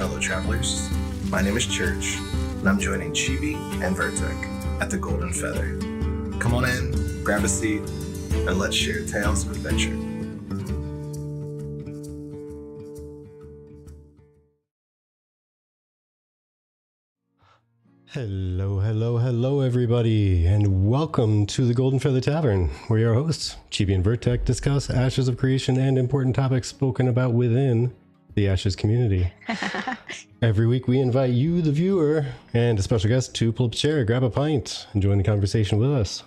fellow travelers. My name is Church, and I'm joining Chibi and Vertec at the Golden Feather. Come on in, grab a seat, and let's share tales of adventure. Hello everybody, and welcome to the Golden Feather Tavern, where your hosts, Chibi and Vertec, discuss Ashes of Creation and important topics spoken about within the Ashes community. Every week we invite you, the viewer, and a special guest to pull up a chair, grab a pint, and join the conversation with us.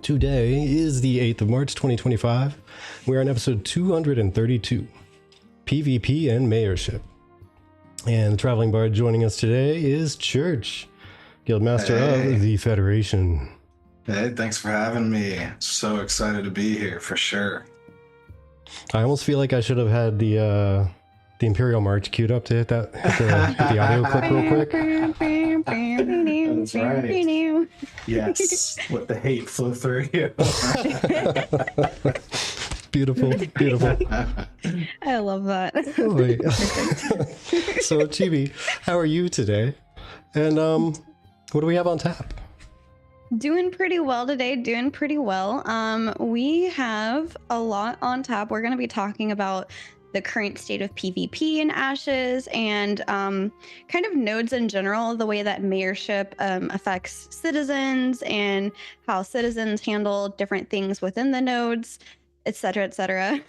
Today is the 8th of March 2025. We are on episode 232, PvP and Mayorship. And the traveling bard joining us today is Church, Guildmaster of the Federation. Hey, thanks for having me. So excited to be here, for sure. I almost feel like I should have had the Imperial March queued up to hit the audio clip real quick. That's right. Yes, let the hate flow through you. Beautiful. I love that. So, Chibi, how are you today? And what do we have on tap? Doing pretty well today. We have a lot on tap. We're going to be talking about the current state of PvP in Ashes and kind of nodes in general, the way that Mayorship affects citizens and how citizens handle different things within the nodes, etc., etc.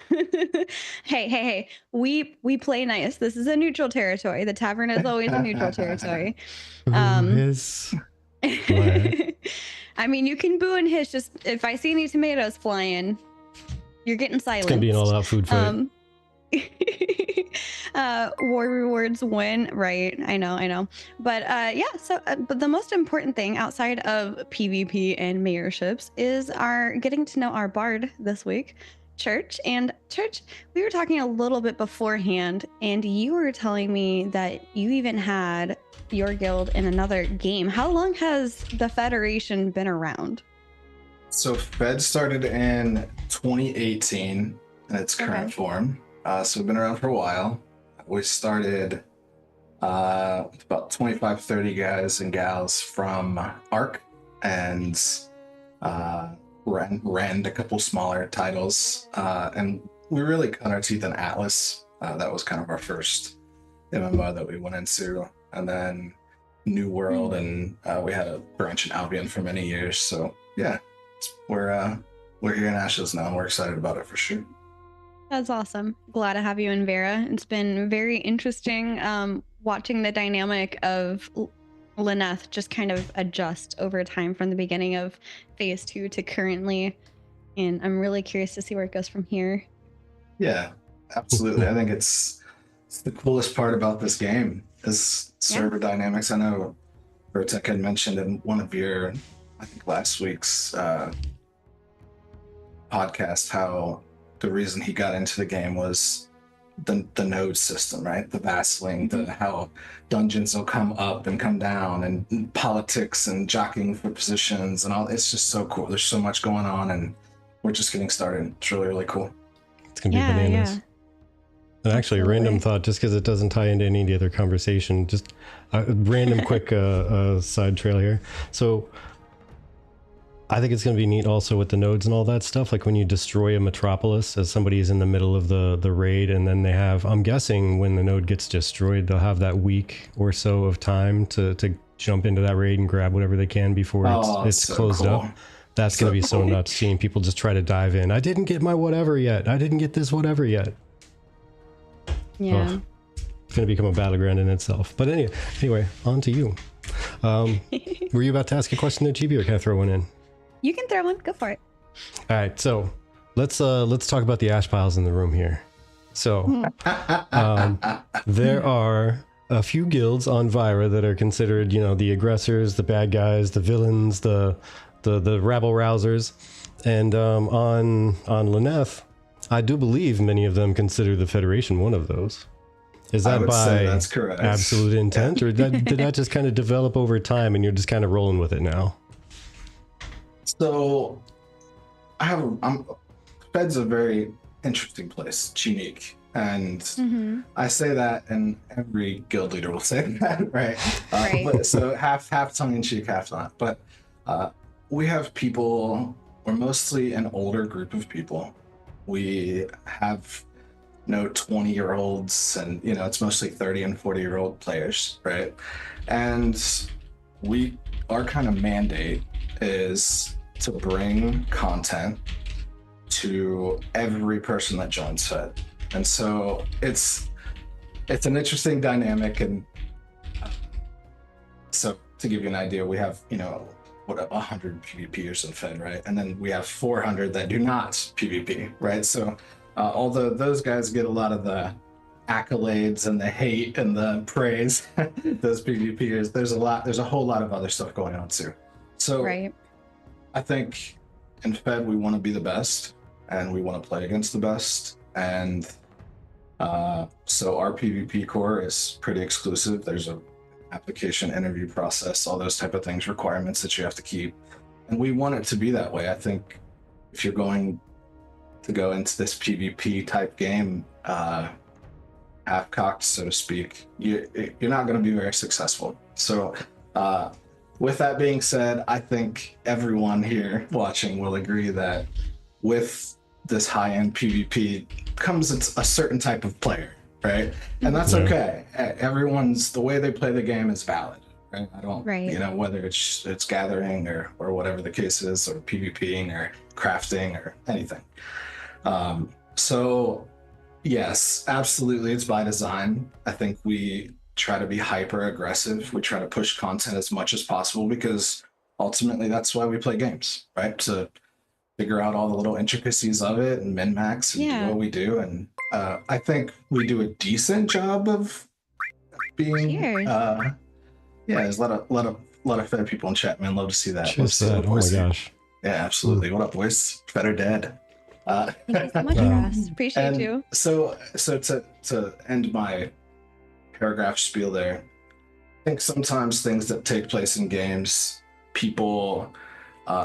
Hey, we play nice. This is a neutral territory. The tavern is always a neutral territory. I mean, you can boo and hiss. Just if I see any tomatoes flying, you're getting silenced. It's gonna be an all-out food fight. War rewards win, right? I know. But but the most important thing outside of PvP and mayorships is our getting to know our bard this week, Church. And Church, we were talking a little bit beforehand, and you were telling me that you even had your guild in another game. How long has the Federation been around? So Fed started in 2018 in its current form. So we've been around for a while. We started with about 25, 30 guys and gals from ARC and ran a couple smaller titles. And we really cut our teeth in Atlas. That was kind of our first MMO that we went into. And then New World, and we had a branch in Albion for many years. So yeah, we're here in Ashes now, and we're excited about it for sure. That's awesome. Glad to have you in Vera. It's been very interesting watching the dynamic of Lyneth just kind of adjust over time from the beginning of phase 2 to currently. And I'm really curious to see where it goes from here. Yeah, absolutely. I think it's the coolest part about this game is server dynamics. I know Vertec had mentioned in one of your, I think last week's podcast, how the reason he got into the game was the node system, right? The vassling, how dungeons will come up and come down, and politics and jockeying for positions and all. It's just so cool. There's so much going on, and we're just getting started. It's really, really cool. It's gonna be bananas. And actually, a random thought, just because it doesn't tie into any of the other conversation, just a random quick side trail here. So I think it's going to be neat also with the nodes and all that stuff. Like when you destroy a metropolis as somebody is in the middle of the raid, and then they have, I'm guessing when the node gets destroyed, they'll have that week or so of time to jump into that raid and grab whatever they can before it's so closed up. That's going to be so nuts, seeing people just try to dive in. I didn't get my whatever yet. I didn't get this whatever yet. Yeah. Oh, it's going to become a battleground in itself. But anyway, on to you. Were you about to ask a question there, Chibi, or can I throw one in? You can throw one. Go for it. All right, so let's talk about the ash piles in the room here. So there are a few guilds on Vyra that are considered, the aggressors, the bad guys, the villains, the rabble rousers, and on Lyneth, I do believe many of them consider the Federation one of those. Is that by that's correct. Absolute intent, or did that just kind of develop over time and you're just kind of rolling with it now? So Fed's a very interesting place. It's unique. And I say that, and every guild leader will say that, right? Right. But so half tongue in cheek, half not. But we have people. We're mostly an older group of people. We have 20-year-olds, and it's mostly 30 and 40-year-old players, right? And our kind of mandate is to bring content to every person that joins Fed. And so it's an interesting dynamic. And so to give you an idea, we have 100 PvPers in Fed, right? And then we have 400 that do not PvP, right? So although those guys get a lot of the accolades and the hate and the praise, those PvPers, there's a whole lot of other stuff going on too. So right. I think in Fed we want to be the best, and we want to play against the best, and so our PvP core is pretty exclusive. There's a application interview process, all those type of things, requirements that you have to keep, and we want it to be that way. I think if you're going to go into this PvP type game half-cocked, so to speak, you're not going to be very successful. So with that being said, I think everyone here watching will agree that with this high-end PvP comes a certain type of player, right? And that's okay. The way they play the game is valid, right? I don't, whether it's gathering or whatever the case is, or PvPing or crafting or anything. So yes, absolutely, it's by design. I think we try to be hyper aggressive. We try to push content as much as possible, because ultimately that's why we play games, right? To figure out all the little intricacies of it and min-max and do what we do. And I think we do a decent job of being there's a lot of Fed people in chat, man. Love to see that. Oh my gosh. Yeah, absolutely. What up, boys? Fed or dead? Thank you so much, Grass. Appreciate you. So to end my paragraph spiel there, I think sometimes things that take place in games, people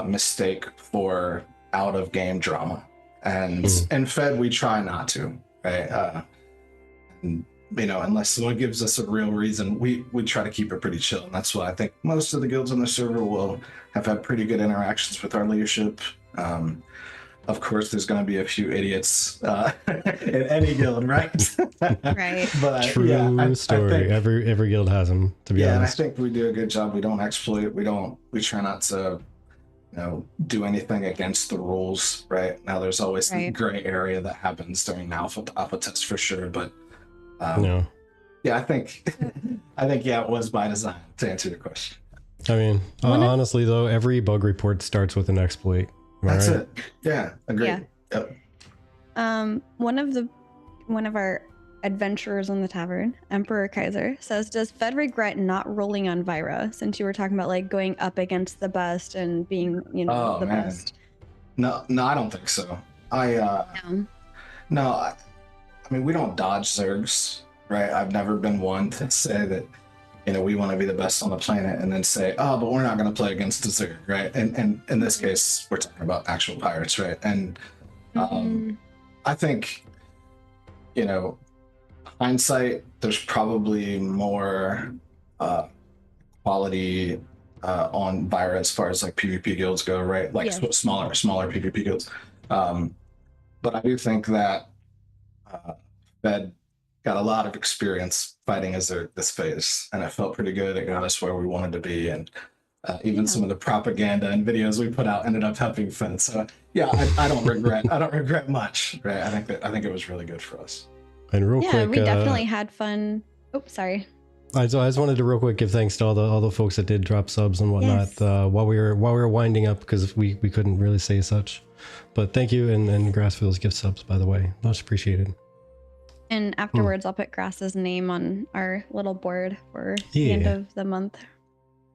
mistake for out of game drama, and in Fed we try not to, right? And, unless someone gives us a real reason, we try to keep it pretty chill, and that's why I think most of the guilds on the server will have had pretty good interactions with our leadership. Of course, there's going to be a few idiots in any guild, right? Right. But true story. I think, every guild has them, to be honest. And I think we do a good job. We don't exploit. We try not to, do anything against the rules, right? Now, there's always the gray area that happens during the alpha test for sure. But I think it was by design, to answer your question. I mean, honestly though, every bug report starts with an exploit. That's it. Yeah, agreed. Yeah. Yep. One of our adventurers on the tavern, Emperor Kaiser, says, "Does Fed regret not rolling on Vira?" Since you were talking about like going up against the best and being, the best. No, I don't think so. I mean, we don't dodge Zergs, right? I've never been one to say that, we want to be the best on the planet and then say, oh, but we're not going to play against the Zerg, right? And in this case, we're talking about actual pirates, right? And I think, hindsight, there's probably more quality on Vira as far as like PvP guilds go, right? Like smaller PvP guilds. But I do think that Fed got a lot of experience fighting as this phase, and it felt pretty good. It got us where we wanted to be, and even some of the propaganda and videos we put out ended up helping Fed. So I don't regret much, right? I think it was really good for us. And real quick, we definitely had fun. Oh, sorry. I just wanted to real quick give thanks to all the folks that did drop subs and whatnot while we were winding up, because we couldn't really say such. But thank you, and Grassfield's gift subs, by the way, much appreciated. And afterwards, I'll put Grass's name on our little board for the end of the month.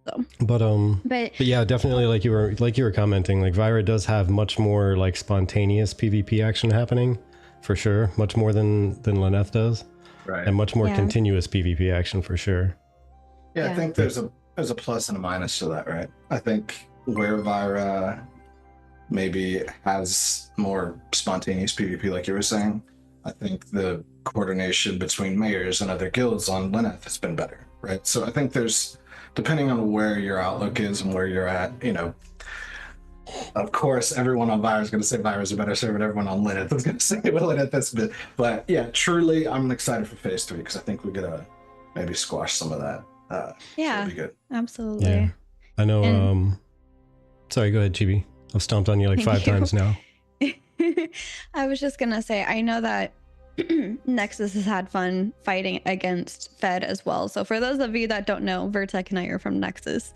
So, but yeah, definitely, like you were commenting, like Vira does have much more like spontaneous PvP action happening, for sure, much more than Lyneth does, right? And much more continuous PvP action for sure. Yeah, I think there's a plus and a minus to that, right? I think where Vira maybe has more spontaneous PvP, like you were saying, I think the coordination between mayors and other guilds on Lineth has been better, right? So I think there's, depending on where your outlook is and where you're at, of course, everyone on Vire is going to say Vire is a better server, and everyone on Lineth is going to say Lineth is better. But yeah, truly, I'm excited for Phase 3 because I think we're going to maybe squash some of that. Yeah, so it'll be good. Absolutely. Yeah. I know. Sorry, go ahead, Chibi. I've stomped on you like 5 times now. I was just going to say, I know that Nexus has had fun fighting against Fed as well. So for those of you that don't know, Vertec and I are from Nexus.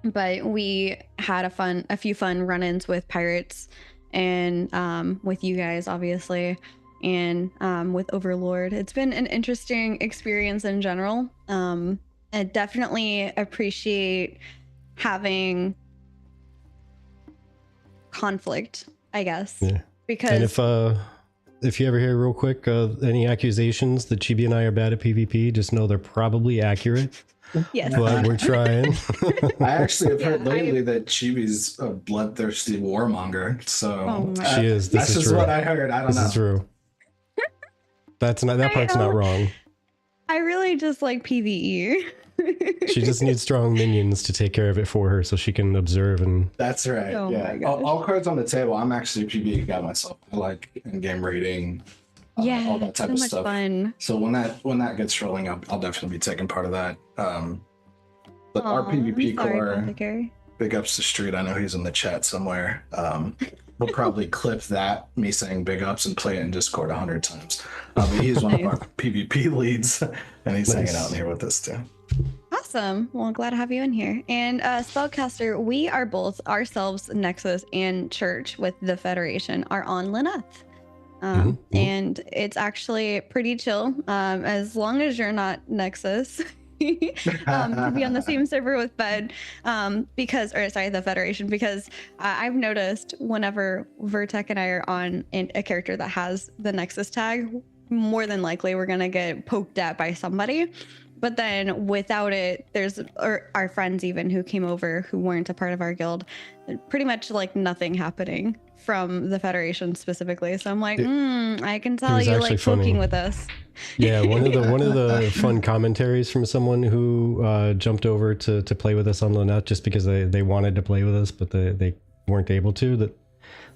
But we had a few fun run-ins with pirates and with you guys, obviously, and with Overlord. It's been an interesting experience in general. I definitely appreciate having conflict, I guess. Yeah. Because and if you ever hear real quick any accusations that Chibi and I are bad at PvP, just know they're probably accurate. Yes, but we're trying. I actually have heard lately that Chibi's a bloodthirsty warmonger. So she is. That's just what I heard. I don't know. This is true. That part's not wrong. I really just like PvE. She just needs strong minions to take care of it for her, so she can observe and. That's right. Oh yeah. All cards on the table. I'm actually a PvE guy myself. I like in-game rating. All that type of stuff. Fun. So when that gets rolling up, I'll definitely be taking part of that. But our PvP core, big ups to Street. I know he's in the chat somewhere. We'll probably clip that, me saying big ups, and play it in Discord 100 times. But he's one of our PvP leads, and he's hanging out in here with us too. Awesome. Well, glad to have you in here. And Spellcaster, we are both ourselves, Nexus and Church with the Federation, are on Lineth. And it's actually pretty chill, as long as you're not Nexus, to be on the same server with Fed, the Federation, because I've noticed whenever Vertec and I are on a character that has the Nexus tag, more than likely we're gonna get poked at by somebody. But then without it, there's our friends even who came over who weren't a part of our guild, pretty much like nothing happening from the Federation specifically. So I'm like, I can tell you like poking with us. Yeah, one of the fun commentaries from someone who jumped over to play with us on Lineth just because they wanted to play with us, but they weren't able to. That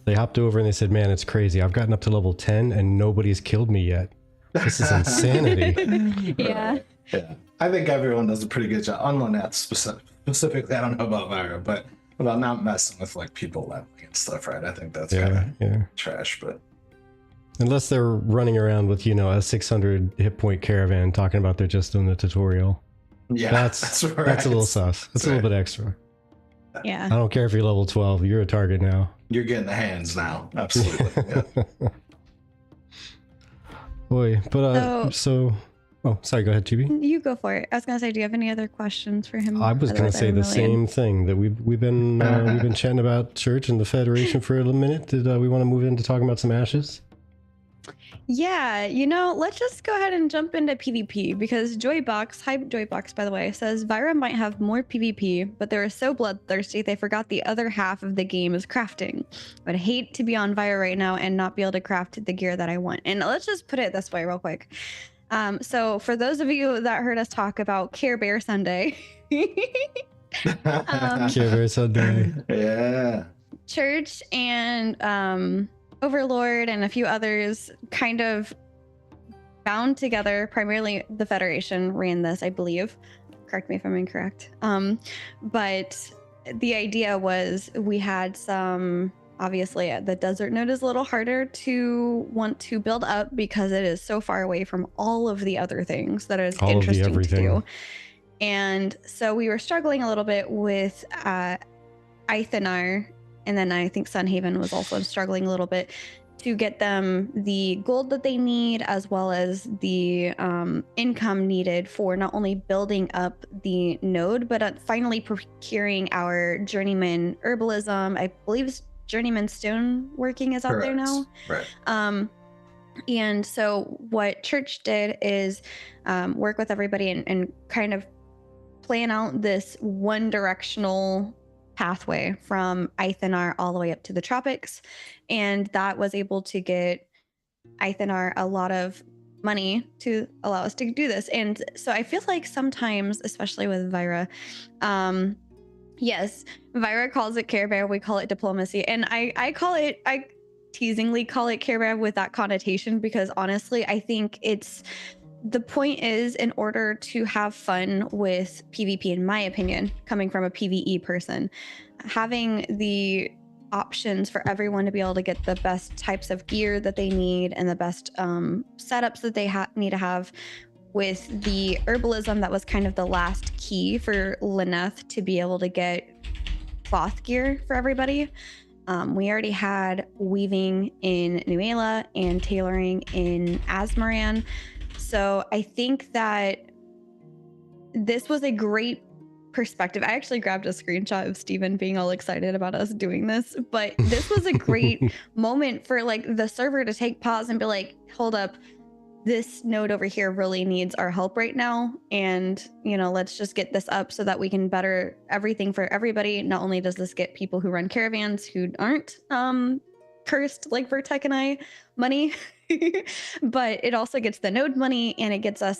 they hopped over and they said, "Man, it's crazy. I've gotten up to level 10 and nobody's killed me yet. This is insanity." Yeah. Yeah, I think everyone does a pretty good job on Lineth specifically. I don't know about Vira, but about not messing with like people leveling and stuff, right? I think that's kind of trash, but unless they're running around with a 600 hit point caravan talking about they're just doing the tutorial. Yeah, that's a little sus. That's a little bit extra. Yeah. I don't care if you're level 12. You're a target now. You're getting the hands now. Absolutely. Yeah. Boy, but oh, sorry, go ahead, Chibi. You go for it. I was gonna say, do you have any other questions for him? I was gonna say the same thing, that we've been chatting about Church and the Federation for a little minute. Did we want to move into talking about some ashes? Yeah, let's just go ahead and jump into PvP, because Joybox, by the way, says Vira might have more PvP, but they were so bloodthirsty they forgot the other half of the game is crafting. I'd hate to be on Vira right now and not be able to craft the gear that I want. And let's just put it this way real quick. So for those of you that heard us talk about Care Bear Sunday, Care Bear Sunday, yeah, Church and Overlord and a few others kind of bound together. Primarily the Federation ran this, I believe. Correct me if I'm incorrect. But the idea was we had some. Obviously, the desert node is a little harder to want to build up because it is so far away from all of the other things that is interesting to do. And so we were struggling a little bit with Eithnar, and then I think Sunhaven was also struggling a little bit to get them the gold that they need, as well as the income needed for not only building up the node, but finally procuring our journeyman herbalism. I believe journeyman stone working is out there now. Right. And so what Church did is work with everybody and kind of plan out this one directional pathway from Eithnar all the way up to the tropics. And that was able to get Eithnar a lot of money to allow us to do this. And so I feel like sometimes, especially with Vyra, yes, Vyra calls it Care Bear, we call it diplomacy. And I teasingly call it Care Bear with that connotation, because honestly, I think the point is, in order to have fun with PvP, in my opinion, coming from a PvE person, having the options for everyone to be able to get the best types of gear that they need and the best setups that they need to have, with the herbalism that was kind of the last key for Lyneth to be able to get cloth gear for everybody. We already had weaving in Nuela and tailoring in Azmoran. So I think that this was a great perspective. I actually grabbed a screenshot of Steven being all excited about us doing this, but this was a great moment for like the server to take pause and be like, hold up, this node over here really needs our help right now. And, let's just get this up so that we can better everything for everybody. Not only does this get people who run caravans who aren't cursed like Vertec and I money, but it also gets the node money and it gets us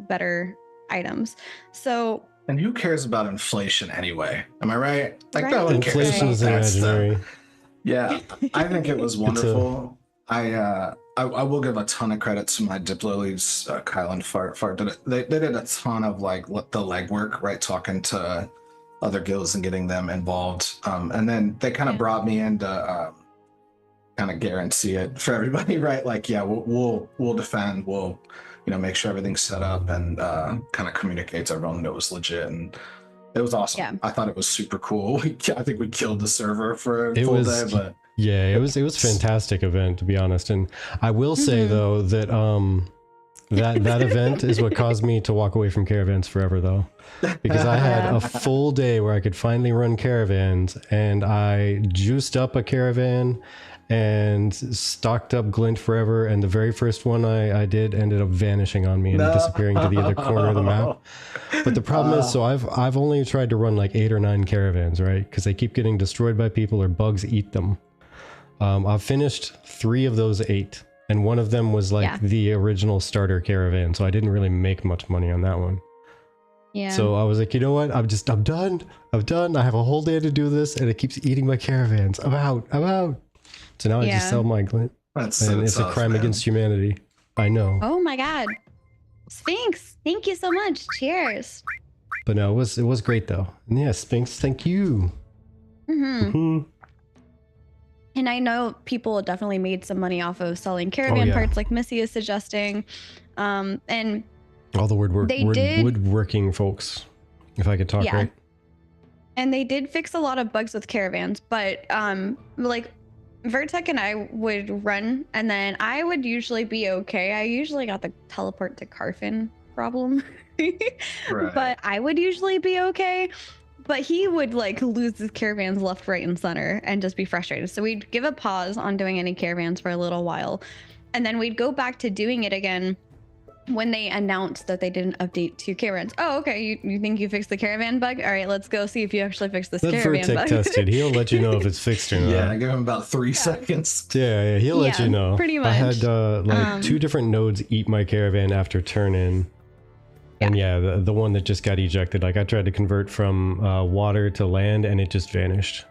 better items. So, and who cares about inflation anyway? Am I right? Like, right. no one cares inflation about is that imaginary. stuff. Yeah, I think it was wonderful. I will give a ton of credit to my Diplo leads, Kyle and Fart. They did a ton of like the legwork, right? Talking to other guilds and getting them involved. And then they kind of brought me in to kind of guarantee it for everybody, right? Like, yeah, we'll defend, we'll make sure everything's set up, and kind of communicate to everyone that it was legit. And it was awesome. Yeah. I thought it was super cool. I think we killed the server for a full day, but yeah, it was fantastic event, to be honest. And I will say though that that event is what caused me to walk away from caravans forever, though, because I had a full day where I could finally run caravans, and I juiced up a caravan and stocked up Glint forever, and the very first one I did ended up vanishing on me and disappearing to the other corner of the map. But the problem is, so I've only tried to run like 8 or 9 caravans, right? Because they keep getting destroyed by people or bugs eat them. I've finished 3 of those 8, and one of them was like the original starter caravan, so I didn't really make much money on that one. Yeah. So I was like, you know what? I'm done. I have a whole day to do this, and it keeps eating my caravans. I'm out. So now I just sell my Glint. That's and it's a crime against humanity. I know. Oh my god. Sphinx, thank you so much. Cheers. But no, it was great though. And yeah, Sphinx, thank you. And I know people definitely made some money off of selling caravan parts, like Missy is suggesting. And all the woodworking folks, if I could talk right. And they did fix a lot of bugs with caravans, but like Vertec and I would run, and then I would usually be okay. I usually got the teleport to Carfin problem, but I would usually be okay. But he would like lose his caravans left, right, and center and just be frustrated. So we'd give a pause on doing any caravans for a little while, and then we'd go back to doing it again when they announced that they didn't update 2 caravans. Oh, okay. You think you fixed the caravan bug? All right, let's go see if you actually fixed this caravan bug. Tested. He'll let you know if it's fixed or not. Yeah, give him about 3 seconds. Yeah, he'll let you know. Pretty much. I had like 2 different nodes eat my caravan after turn-in. And the one that just got ejected, like I tried to convert from water to land, and it just vanished.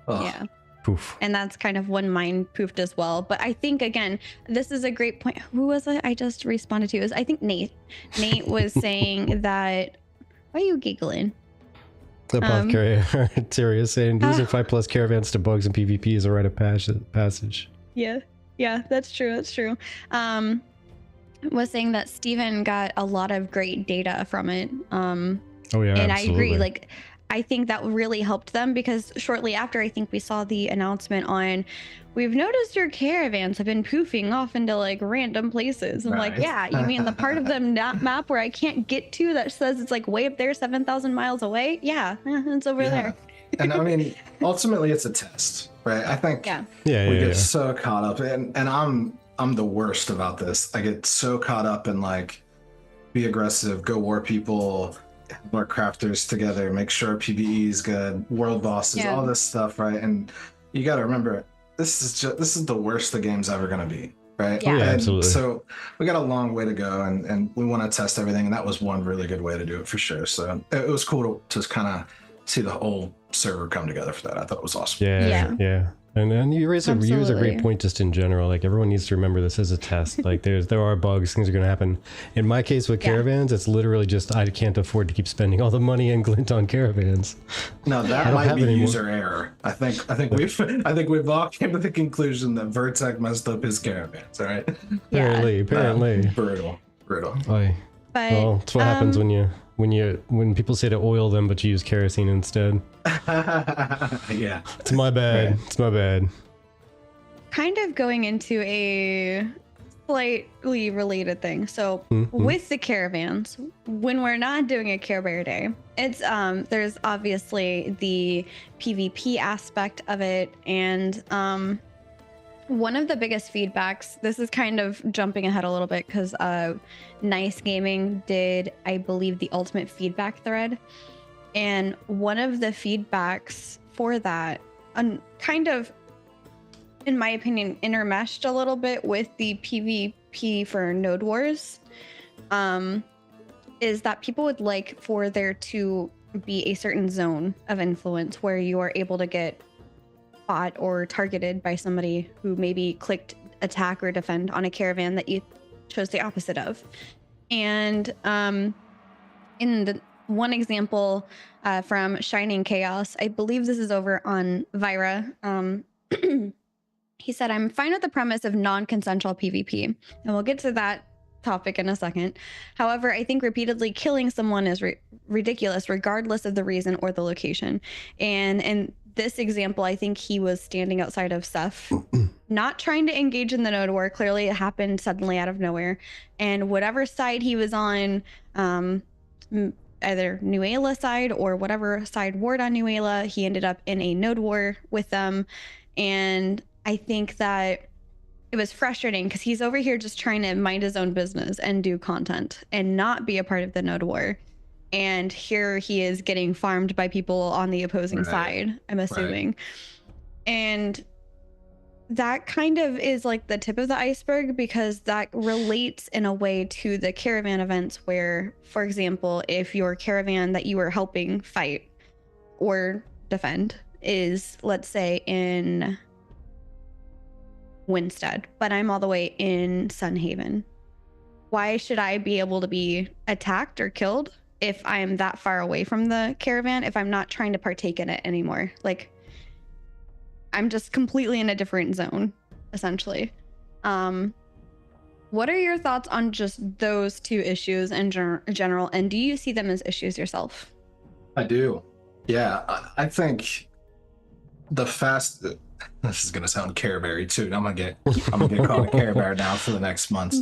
Yeah. Poof. And that's kind of when mine poofed as well. But I think, again, this is a great point. Who was it I just responded to? It was, I think, Nate. Nate was saying that... Why are you giggling? Terry is saying losing 5+ caravans to bugs in PvP is a rite of passage. Yeah, that's true. Was saying that Steven got a lot of great data from it. Oh yeah, and absolutely. I agree. Like, I think that really helped them, because shortly after, I think we saw the announcement on, we've noticed your caravans have been poofing off into like random places. I'm like, yeah, you mean the part of the map where I can't get to that says it's like way up there, 7,000 miles away? Yeah, it's over there. And I mean, ultimately it's a test, right? I think we get so caught up, and I'm the worst about this. I get so caught up in like, be aggressive, go war people, more crafters together, make sure PvE is good, world bosses, all this stuff, right? And you got to remember, this is the worst the game's ever going to be. right? Yeah. Oh, yeah, And absolutely. so we got a long way to go, and we want to test everything, and that was one really good way to do it for sure. So it was cool to just kind of see the whole server come together for that. I thought it was awesome. Yeah. And you raise a great point just in general. Like, everyone needs to remember this is a test. Like, there are bugs, things are going to happen. In my case with caravans, it's literally just I can't afford to keep spending all the money and glint on caravans. No, that might be user error. I think we've all came to the conclusion that Vertex messed up his caravans. All right. Apparently. Brutal. Oy. But well, that's what happens when people say to oil them, but you use kerosene instead. Yeah. It's my bad. Right. It's my bad. Kind of going into a slightly related thing. So with the caravans, when we're not doing a Care Bear Day, it's there's obviously the PvP aspect of it, and one of the biggest feedbacks, this is kind of jumping ahead a little bit because Nice Gaming did, I believe, the ultimate feedback thread. And one of the feedbacks for that, kind of, in my opinion, intermeshed a little bit with the PvP for Node Wars, is that people would like for there to be a certain zone of influence where you are able to get bought or targeted by somebody who maybe clicked attack or defend on a caravan that you chose the opposite of. And in the one example from Shining Chaos, I believe this is over on Vira, he said, "I'm fine with the premise of non-consensual PvP, and we'll get to that topic in a second. However, I think repeatedly killing someone is ridiculous regardless of the reason or the location." And in this example, I think he was standing outside of Ceph, not trying to engage in the node war. Clearly it happened suddenly out of nowhere, and whatever side he was on, either Nuela side or whatever side warred on Nuela, he ended up in a node war with them. And I think that it was frustrating because he's over here just trying to mind his own business and do content and not be a part of the node war. And here he is getting farmed by people on the opposing side, I'm assuming. Right. And that kind of is like the tip of the iceberg, because that relates in a way to the caravan events where, for example, if your caravan that you are helping fight or defend is, let's say, in Winstead, but I'm all the way in Sunhaven, why should I be able to be attacked or killed if I'm that far away from the caravan, if I'm not trying to partake in it anymore? Like, I'm just completely in a different zone, essentially. What are your thoughts on just those two issues in general, and do you see them as issues yourself? I do. Yeah, I think this is gonna sound Care Bear too. I'm gonna get called a Care Bear now for the next months.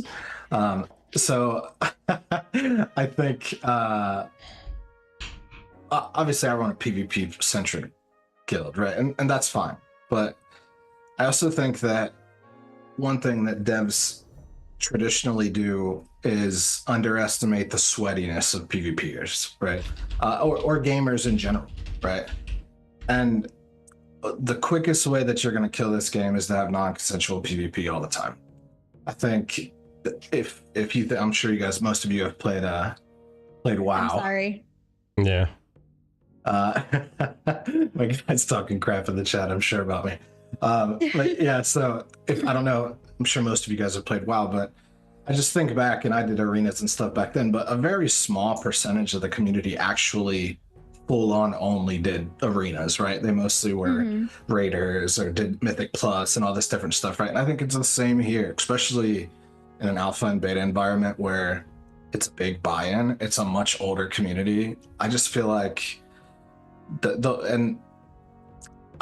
So I think obviously I run a PvP centric guild, right? And that's fine. But I also think that one thing that devs traditionally do is underestimate the sweatiness of PvPers, right? Or gamers in general, right? And the quickest way that you're going to kill this game is to have non-consensual PvP all the time. I think if you, I'm sure you guys, most of you have played WoW. I'm sorry. Yeah. My guy's talking crap in the chat, I'm sure, about me. But yeah, so if I don't know, I'm sure most of you guys have played WoW, but I just think back, and I did arenas and stuff back then, but a very small percentage of the community actually full-on only did arenas, right? They mostly were raiders or did Mythic Plus and all this different stuff, right? And I think it's the same here, especially in an alpha and beta environment where it's a big buy-in. It's a much older community. I just feel like and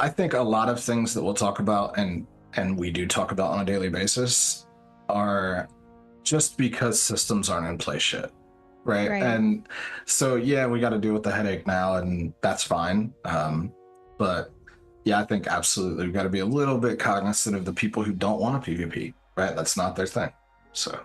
I think a lot of things that we'll talk about and we do talk about on a daily basis are just because systems aren't in place yet. Right. And so, yeah, we got to deal with the headache now, and that's fine. But yeah, I think absolutely we got to be a little bit cognizant of the people who don't want a PvP, right? That's not their thing. So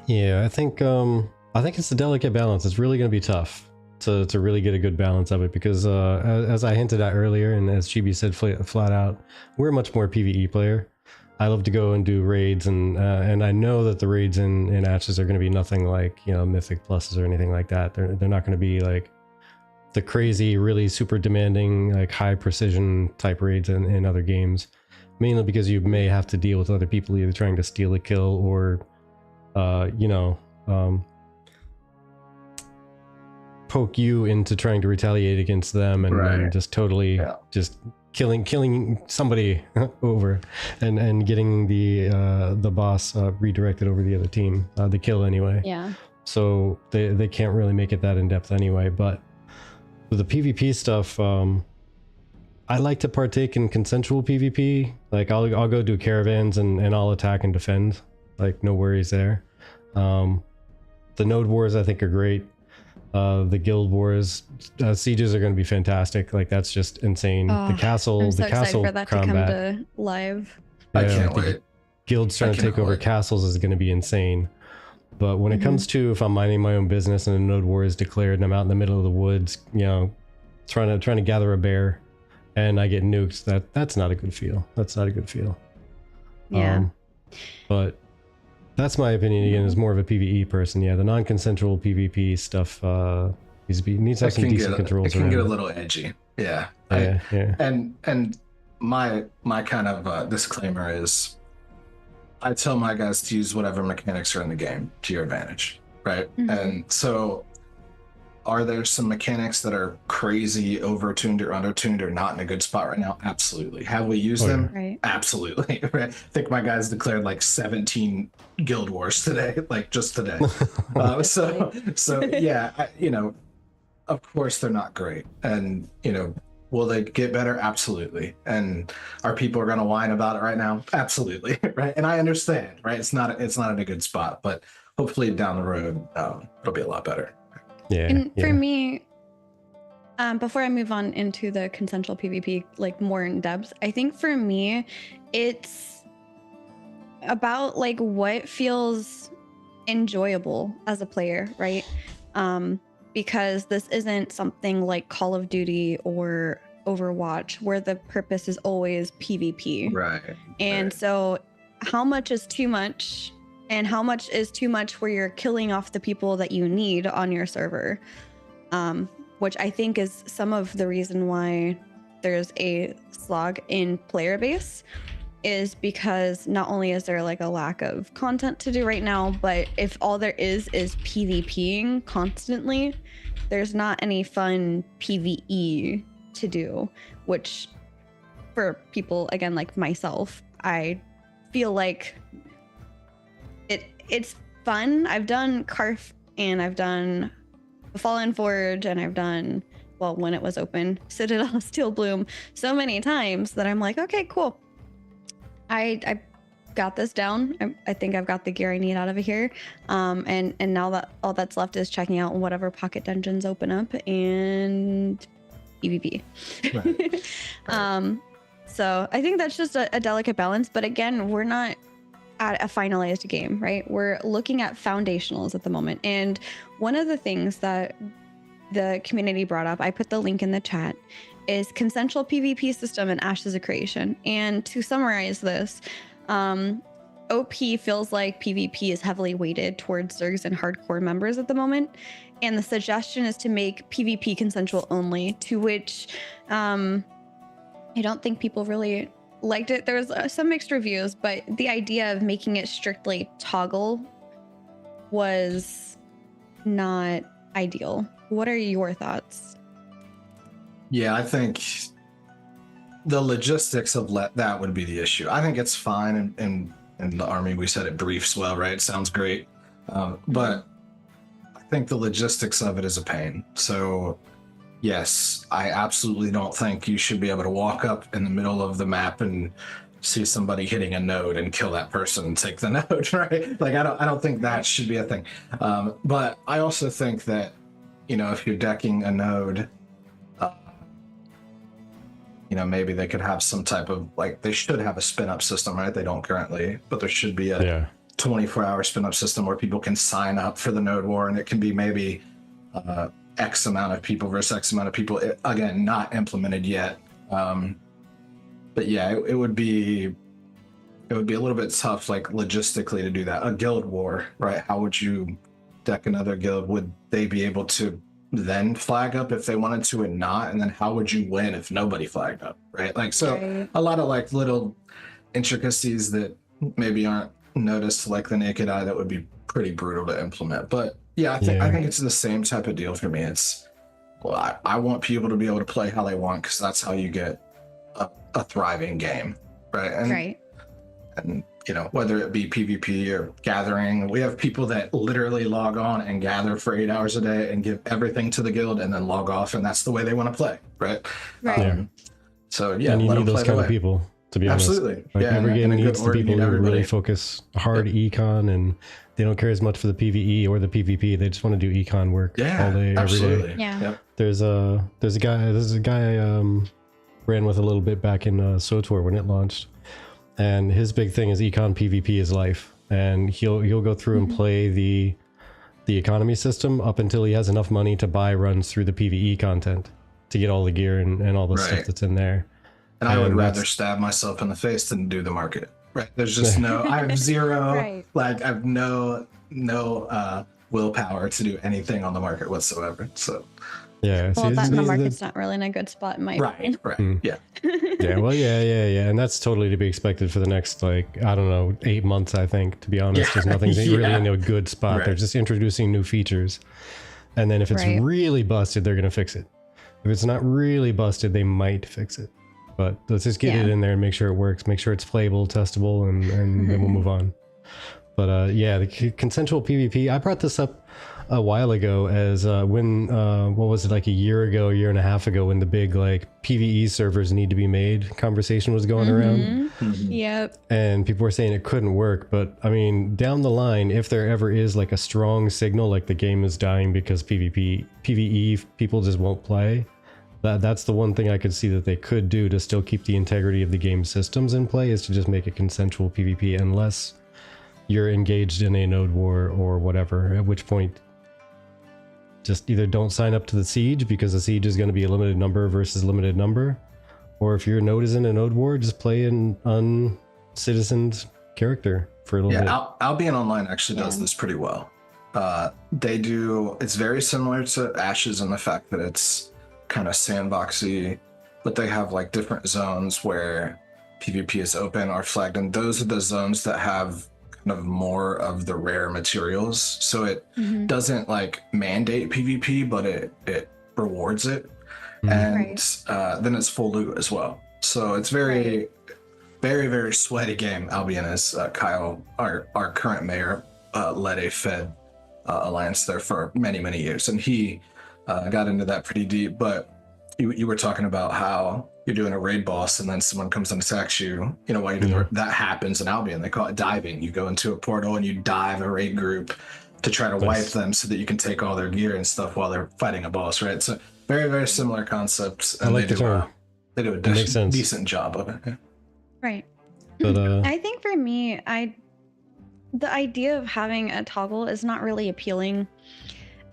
yeah, I think it's a delicate balance. It's really going to be tough to really get a good balance of it, because as I hinted at earlier, and as Chibi said flat out, we're a much more PvE player. I love to go and do raids, and I know that the raids in Ashes are going to be nothing like, you know, Mythic Pluses or anything like that. They're not going to be like the crazy, really super demanding, like high precision type raids in other games. Mainly because you may have to deal with other people either trying to steal a kill or, you know, poke you into trying to retaliate against them, and just totally just killing somebody over, and getting the boss redirected over the other team, the kill anyway. Yeah. So they can't really make it that in depth anyway. But with the PvP stuff, I like to partake in consensual PvP. Like I'll go do caravans and I'll attack and defend. Like no worries there. The node wars I think are great. The guild wars, sieges are going to be fantastic. Like that's just insane. The castle, I'm so the castle excited for that combat to come to live. I can't wait. Guilds trying to take over castles is going to be insane. But when it comes to if I'm minding my own business and a node war is declared and I'm out in the middle of the woods, you know, trying to gather a bear, and I get nuked, that's not a good feel. That's not a good feel. Yeah. But that's my opinion. Again, as more of a PvE person. Yeah, the non-consensual PvP stuff needs to have some decent controls. It can get a little edgy. Yeah. Yeah. And my kind of disclaimer is, I tell my guys to use whatever mechanics are in the game to your advantage, right? And so, are there some mechanics that are crazy, overtuned or undertuned or not in a good spot right now? Absolutely. Have we used them? Right. Absolutely. Right. I think my guys declared like 17 guild wars today, like just today. So yeah, you know, of course they're not great, and you know, will they get better? Absolutely. And are people going to whine about it right now? Absolutely. Right. And I understand. Right. It's not in a good spot, but hopefully down the road it'll be a lot better. Yeah. And for me, before I move on into the consensual PvP, like more in depth, I think for me, it's about like what feels enjoyable as a player, right? Because this isn't something like Call of Duty or Overwatch where the purpose is always PvP. Right. And so how much is too much? And how much is too much where you're killing off the people that you need on your server? Which I think is some of the reason why there's a slog in player base, is because not only is there like a lack of content to do right now, but if all there is PvPing constantly, there's not any fun PvE to do, which for people, again, like myself, I feel like it's fun. I've done Karf and I've done Fallen Forge and I've done, well, when it was open, Citadel Steel Bloom so many times that I'm like, okay, cool. I got this down. I think I've got the gear I need out of here. And now that all that's left is checking out whatever pocket dungeons open up and PvP. Right. So I think that's just a delicate balance. But again, we're not at a finalized game, right? We're looking at foundationals at the moment. And one of the things that the community brought up, I put the link in the chat, is consensual PvP system and Ashes of Creation. And to summarize this, OP feels like PvP is heavily weighted towards Zergs and hardcore members at the moment. And the suggestion is to make PvP consensual only, to which I don't think people really liked it. There was some mixed reviews, but the idea of making it strictly toggle was not ideal. What are your thoughts? Yeah, I think the logistics of that would be the issue. I think it's fine in the Army. We said it briefs well, right? It sounds great. But I think the logistics of it is a pain. So yes, I absolutely don't think you should be able to walk up in the middle of the map and see somebody hitting a node and kill that person and take the node, right? Like I don't think that should be a thing. But I also think that, you know, if you're decking a node, you know, maybe they could have some type of, like, they should have a spin-up system, right? They don't currently, but there should be a 24-hour spin-up system where people can sign up for the node war, and it can be maybe X amount of people versus X amount of people. Again, not implemented yet. But yeah, it would be it would be a little bit tough, like logistically, to do that. A guild war, right? How would you deck another guild? Would they be able to then flag up if they wanted to and not? And then how would you win if nobody flagged up, right? Like, so a lot of like little intricacies that maybe aren't noticed like the naked eye that would be pretty brutal to implement. But yeah, I think it's the same type of deal for me. It's, well, I want people to be able to play how they want, because that's how you get a thriving game, right? And you know, whether it be PvP or gathering, we have people that literally log on and gather for 8 hours a day and give everything to the guild and then log off, and that's the way they want to play, right? So yeah, and you need those kind of people, to be honest. Absolutely. Like, every game needs the people who really focus hard econ, and they don't care as much for the PvE or the PvP. They just want to do econ work all day, every day. Yeah. There's a guy I ran with a little bit back in SOTOR when it launched, and his big thing is econ PvP is life, and he'll go through and play the economy system up until he has enough money to buy runs through the PvE content to get all the gear and all the stuff that's in there. And I would rather stab myself in the face than do the market. Right. There's just I have zero, like I have no willpower to do anything on the market whatsoever. So yeah. Well, that the market's not really in a good spot in my opinion. Yeah. Well, yeah. And that's totally to be expected for the next, like, I don't know, 8 months, I think, to be honest. There's nothing really in a good spot. They're just introducing new features. And then if it's really busted, they're going to fix it. If it's not really busted, they might fix it. But let's just get it in there and make sure it works, make sure it's playable, testable, and then we'll move on. But the consensual PvP, I brought this up a while ago as when, what was it, like a year and a half ago, when the big like PvE servers need to be made conversation was going around. Yep. And people were saying it couldn't work. But I mean, down the line, if there ever is like a strong signal, like the game is dying because PvE people just won't play, that's the one thing I could see that they could do to still keep the integrity of the game systems in play, is to just make it consensual PvP, unless you're engaged in a node war or whatever, at which point just either don't sign up to the siege, because the siege is going to be a limited number versus limited number, or if your node is in a node war, just play an uncitizened character for a little bit. Albion Online actually does this pretty well. It's very similar to Ashes in the fact that it's kind of sandboxy, but they have like different zones where PvP is open or flagged, and those are the zones that have kind of more of the rare materials. So it doesn't like mandate PvP, but it rewards it. And then it's full loot as well. So it's very, very sweaty game. Albion is Kyle, our current mayor, led a Fed alliance there for many years, and he got into that pretty deep. But you were talking about how you're doing a raid boss and then someone comes and attacks you, while you're doing that happens in Albion. They call it diving. You go into a portal and you dive a raid group to try to wipe them so that you can take all their gear and stuff while they're fighting a boss, right? So very similar concepts. And I like the term. They do a decent job of it. Yeah. Right. But I think for me, the idea of having a toggle is not really appealing.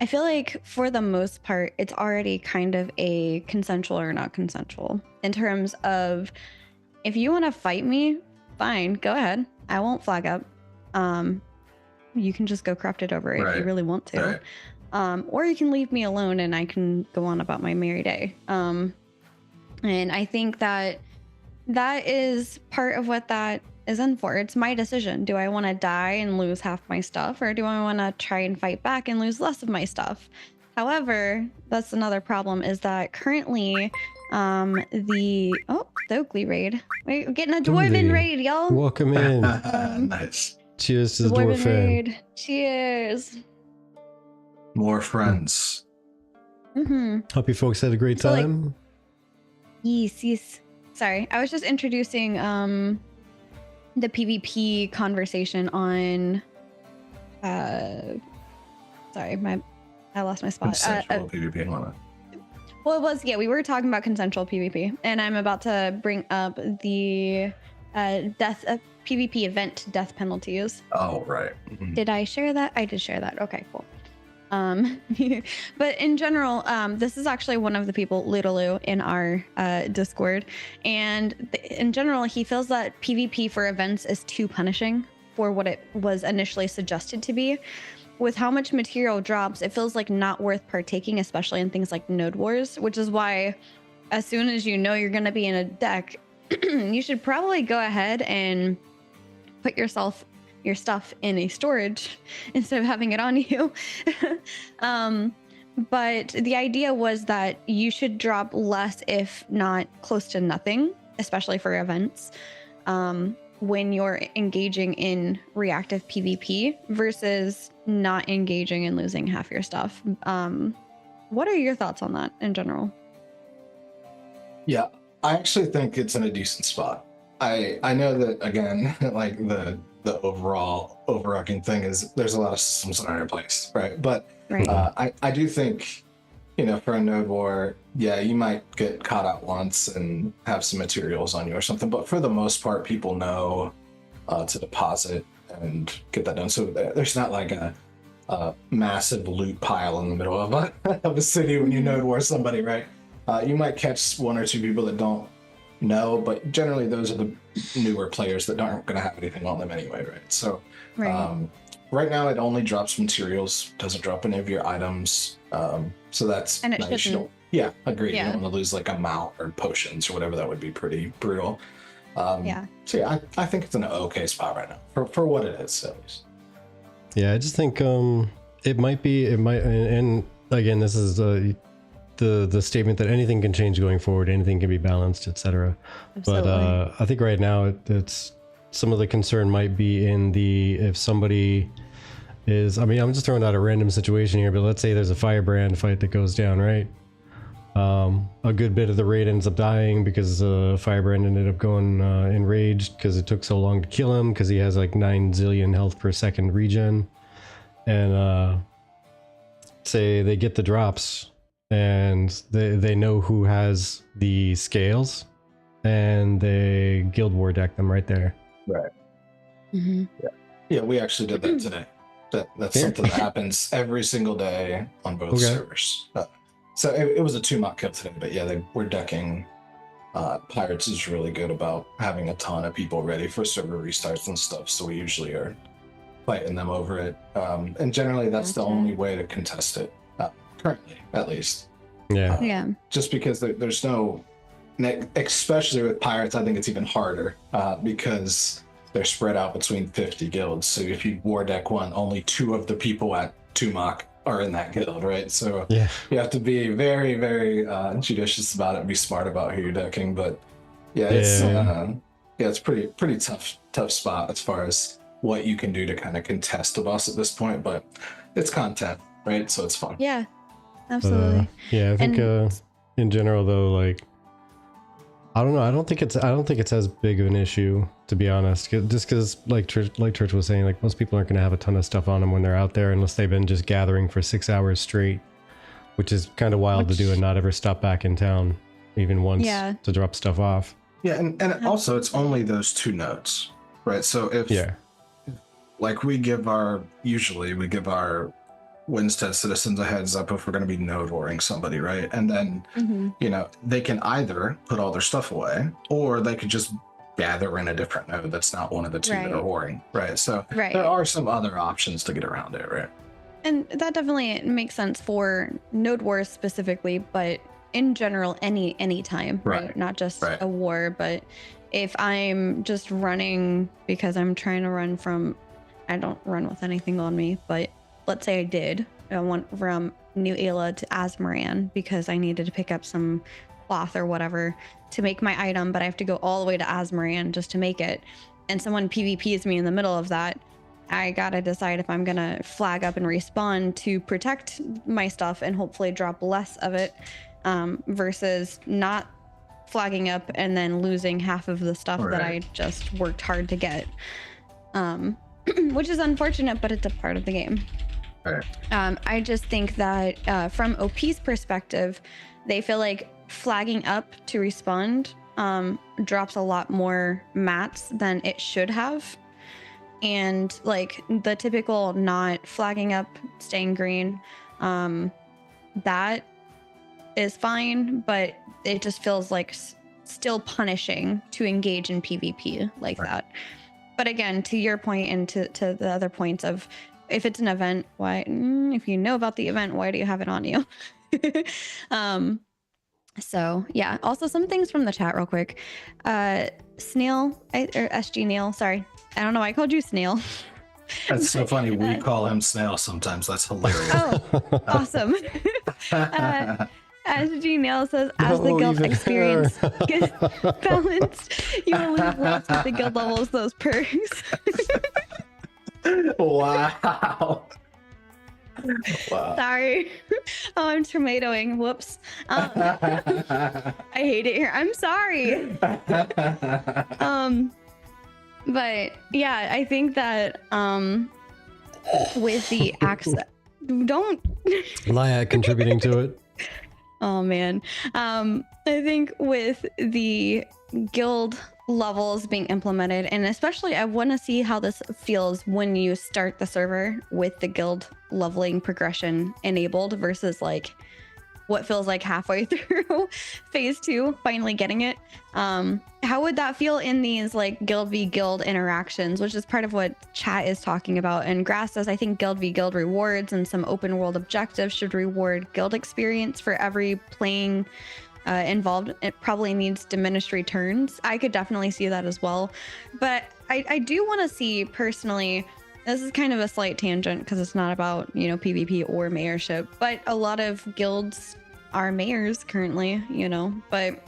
I feel like for the most part, it's already kind of a consensual or not consensual in terms of, if you want to fight me, fine, go ahead. I won't flag up. You can just go corrupt it over if you really want to. Or you can leave me alone and I can go on about my merry day. And I think that is part of what that is in for. It's my decision. Do I want to die and lose half my stuff, or do I want to try and fight back and lose less of my stuff? However, that's another problem, is that currently the Oakley raid. We're getting a dwarven raid, y'all. Welcome in. Nice. Cheers to the dwarf raid. Cheers. More friends. Hope you folks had a great time. Yes. Sorry, I was just introducing the PvP conversation on sorry, I lost my spot. Consensual PvP. Well, it was, we were talking about consensual PvP, and I'm about to bring up the PvP event death penalties. Oh, right. Did I share that? I did share that. Okay, cool. But in general, this is actually one of the people, Littleoo, in our Discord, and in general, he feels that PvP for events is too punishing for what it was initially suggested to be. With how much material drops, it feels like not worth partaking, especially in things like Node Wars, which is why as soon as you know you're going to be in a deck, you should probably go ahead and put your stuff in a storage instead of having it on you. But the idea was that you should drop less, if not close to nothing, especially for events, when you're engaging in reactive PvP versus not engaging and losing half your stuff. What are your thoughts on that in general? Yeah, I actually think it's in a decent spot. I know that, again, like the overall overarching thing is there's a lot of systems that aren't in place, right? But I do think, for a node war, yeah, you might get caught out once and have some materials on you or something, but for the most part, people know to deposit and get that done. So there's not like a massive loot pile in the middle of a city when you node war somebody, right? You might catch one or two people that don't know, but generally those are the newer players that aren't going to have anything on them anyway, right? So right now it only drops materials, doesn't drop any of your items. So that's and it nice. Shouldn't. Yeah, agreed. Yeah. You don't want to lose like a mount or potions or whatever. That would be pretty brutal. So yeah, I think it's in an okay spot right now for what it is, at least. Yeah, I just think it might, and again, this is the statement that anything can change going forward, anything can be balanced, etc. But I think right now it's some of the concern might be in if somebody is, I'm just throwing out a random situation here, but let's say there's a firebrand fight that goes down, right? A good bit of the raid ends up dying because firebrand ended up going enraged because it took so long to kill him, because he has like 9 zillion health per second regen, and say they get the drops and they know who has the scales, and they guild war deck them right there. Right. Mm-hmm. Yeah, we actually did that today. That's something that happens every single day on both servers. So it was a 2-mock kill today, but yeah, they were decking. Pirates is really good about having a ton of people ready for server restarts and stuff, so we usually are fighting them over it. And generally that's the only way to contest it. Currently, at least. Yeah. Just because there's no, especially with pirates, I think it's even harder because they're spread out between 50 guilds. So if you war deck one, only 2 of the people at 2-mock are in that guild, right? So you have to be very, very judicious about it and be smart about who you're decking. But it's pretty tough spot as far as what you can do to kind of contest a boss at this point. But it's content, right? So it's fun. Yeah. Absolutely. I think in general though, like, I don't know, I don't think it's as big of an issue, to be honest, just because like Church was saying, like, most people aren't going to have a ton of stuff on them when they're out there unless they've been just gathering for 6 hours straight, which is kind of wild to do and not ever stop back in town even once to drop stuff off. And also it's only those 2 nodes, right? So if like we give our Winstead citizens a heads up if we're going to be node warring somebody, right? And then they can either put all their stuff away, or they could just gather in a different node that's not one of the 2 that are warring, right? So there are some other options to get around it, right? And that definitely makes sense for node wars specifically, but in general, any time, right? Not just a war, but if I'm just running because I'm trying to run from, I don't run with anything on me, but let's say I went from New Ayla to Azmoran because I needed to pick up some cloth or whatever to make my item, but I have to go all the way to Azmoran just to make it. And someone PvPs me in the middle of that. I gotta decide if I'm gonna flag up and respawn to protect my stuff and hopefully drop less of it, versus not flagging up and then losing half of the stuff that I just worked hard to get. Which is unfortunate, but it's a part of the game. I just think that from OP's perspective, they feel like flagging up to respond drops a lot more mats than it should have. and like the typical not flagging up, staying green, that is fine, but it just feels like still punishing to engage in PvP like that. But again, to your point and to the other points of, if it's an event, why, if you know about the event, why do you have it on you? So yeah, also some things from the chat real quick. Snail, or SG Nail, sorry. I don't know why I called you Snail. That's so funny. We call him Snail sometimes. That's hilarious. Oh, awesome. SG Nail says, as the guild experience gets balanced, you will lose less with the guild levels, those perks. Wow. Wow. Sorry. Oh, I'm tomatoing. Whoops. I hate it here. I'm sorry. But yeah, I think that with the access, don't Liat contributing to it. Oh man. I think with the guild levels being implemented, and especially I want to see how this feels when you start the server with the guild leveling progression enabled versus like what feels like halfway through phase 2 finally getting it. How would that feel in these like guild v guild interactions, which is part of what chat is talking about? And Grass says, I think guild v guild rewards and some open world objectives should reward guild experience for every playing involved. It probably needs diminished returns. I could definitely see that as well. But I do want to see personally, this is kind of a slight tangent because it's not about, you know, PvP or mayorship, but a lot of guilds are mayors currently, you know, but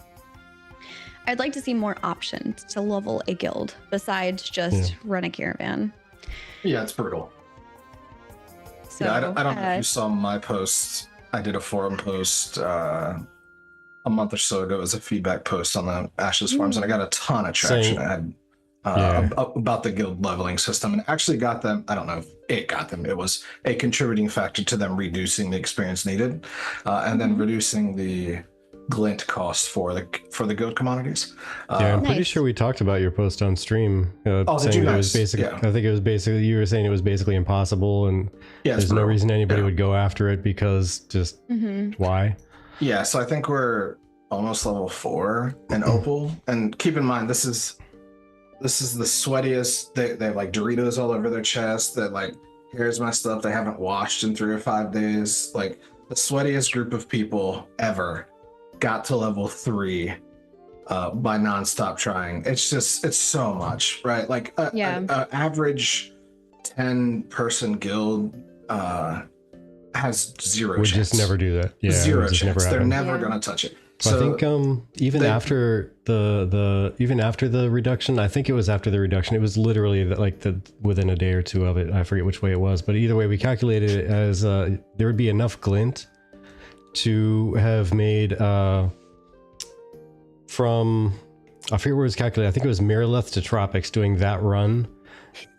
I'd like to see more options to level a guild besides just run a caravan. Yeah, it's brutal. So, yeah, I don't know if you saw my post. I did a forum post a month or so ago. It was a feedback post on the Ashes forums, and I got a ton of traction. I had about the guild leveling system, and actually got them. I don't know if it got them. It was a contributing factor to them reducing the experience needed, and then reducing the glint cost for the guild commodities. I'm pretty sure we talked about your post on stream. Saying it was basically, I think it was basically, you were saying it was basically impossible, and there's no reason anybody would go after it because just why? Yeah, so I think we're almost level 4 in Opal, and keep in mind this is the sweatiest. They have like Doritos all over their chest. That like, here's my stuff. They haven't washed in 3 or 5 days. Like the sweatiest group of people ever got to level 3 by nonstop trying. It's so much, right? Like a average 10-person guild has zero chance. Would just never do that. Yeah, zero chance. They're never gonna touch it. So I think even after the reduction, I think it was after the reduction, it was literally within a day or two of it. I forget which way it was, but either way, we calculated it as there would be enough glint to have made from, I forget where it was calculated. I think it was Marileth to Tropics doing that run.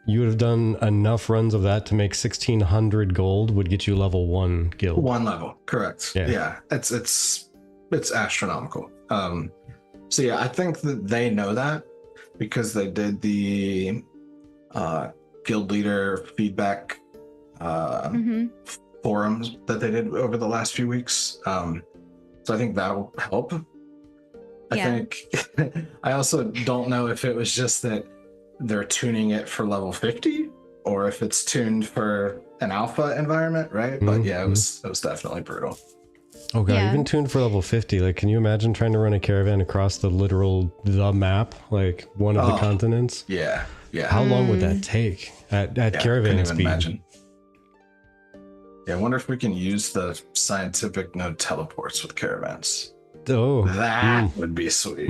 You would have done enough runs of that to make 1,600 gold would get you level 1 guild. 1 level, correct. Yeah. It's astronomical. So yeah, I think that they know that because they did the guild leader feedback forums that they did over the last few weeks. So I think that'll help. I think I also don't know if it was just that they're tuning it for level 50 or if it's tuned for an alpha environment, right? But yeah, it was definitely brutal. Oh god, even tuned for level 50. Like, can you imagine trying to run a caravan across the map, like one of the continents? Yeah. How long would that take at caravan speed? Imagine. Yeah, I wonder if we can use the scientific node teleports with caravans. Oh, that would be sweet.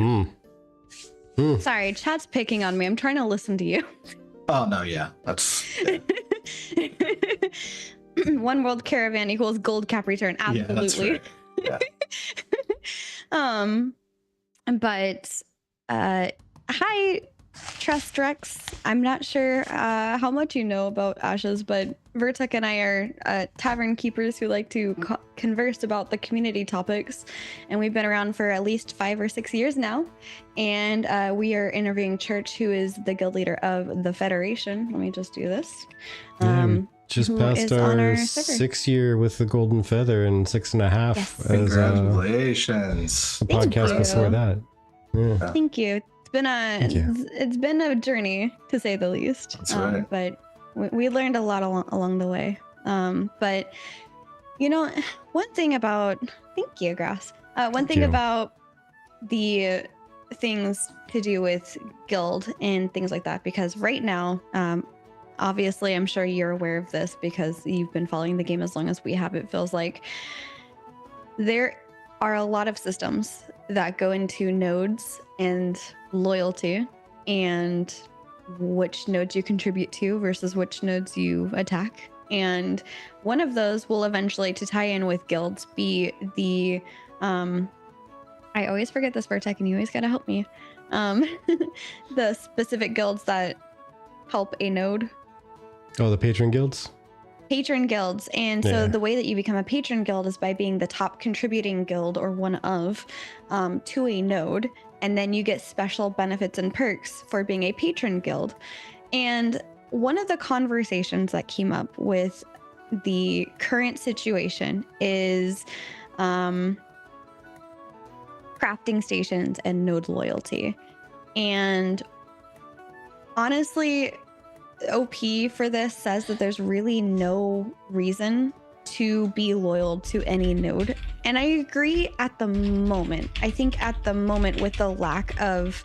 Sorry, chat's picking on me. I'm trying to listen to you. Oh no, yeah, that's. One world caravan equals gold cap return. Absolutely. Yeah, that's right. But hi trust Rex. I'm not sure how much you know about Ashes, but Vertek and I are tavern keepers who like to converse about the community topics, and we've been around for at least 5 or 6 years now. And we are interviewing Church, who is the guild leader of the Federation. Let me just do this. Just passed our 6th year with the Golden Feather and 6.5 Yes. Congratulations. The podcast before that. Yeah. Thank you. It's been a journey, to say the least. That's right. But we learned a lot along the way. But you know, one thing about thank you, Grass. One thing about the things to do with guild and things like that, because right now, obviously, I'm sure you're aware of this because you've been following the game as long as we have. It feels like there are a lot of systems that go into nodes and loyalty and which nodes you contribute to versus which nodes you attack. And one of those will eventually, to tie in with guilds, be the I always forget this, Vertek, and you always gotta help me. The specific guilds that help a node. Oh, the patron guilds? Patron guilds. And so the way that you become a patron guild is by being the top contributing guild or one of to a node. And then you get special benefits and perks for being a patron guild. And one of the conversations that came up with the current situation is crafting stations and node loyalty. And honestly, OP for this says that there's really no reason to be loyal to any node. And I agree at the moment. I think at the moment, with the lack of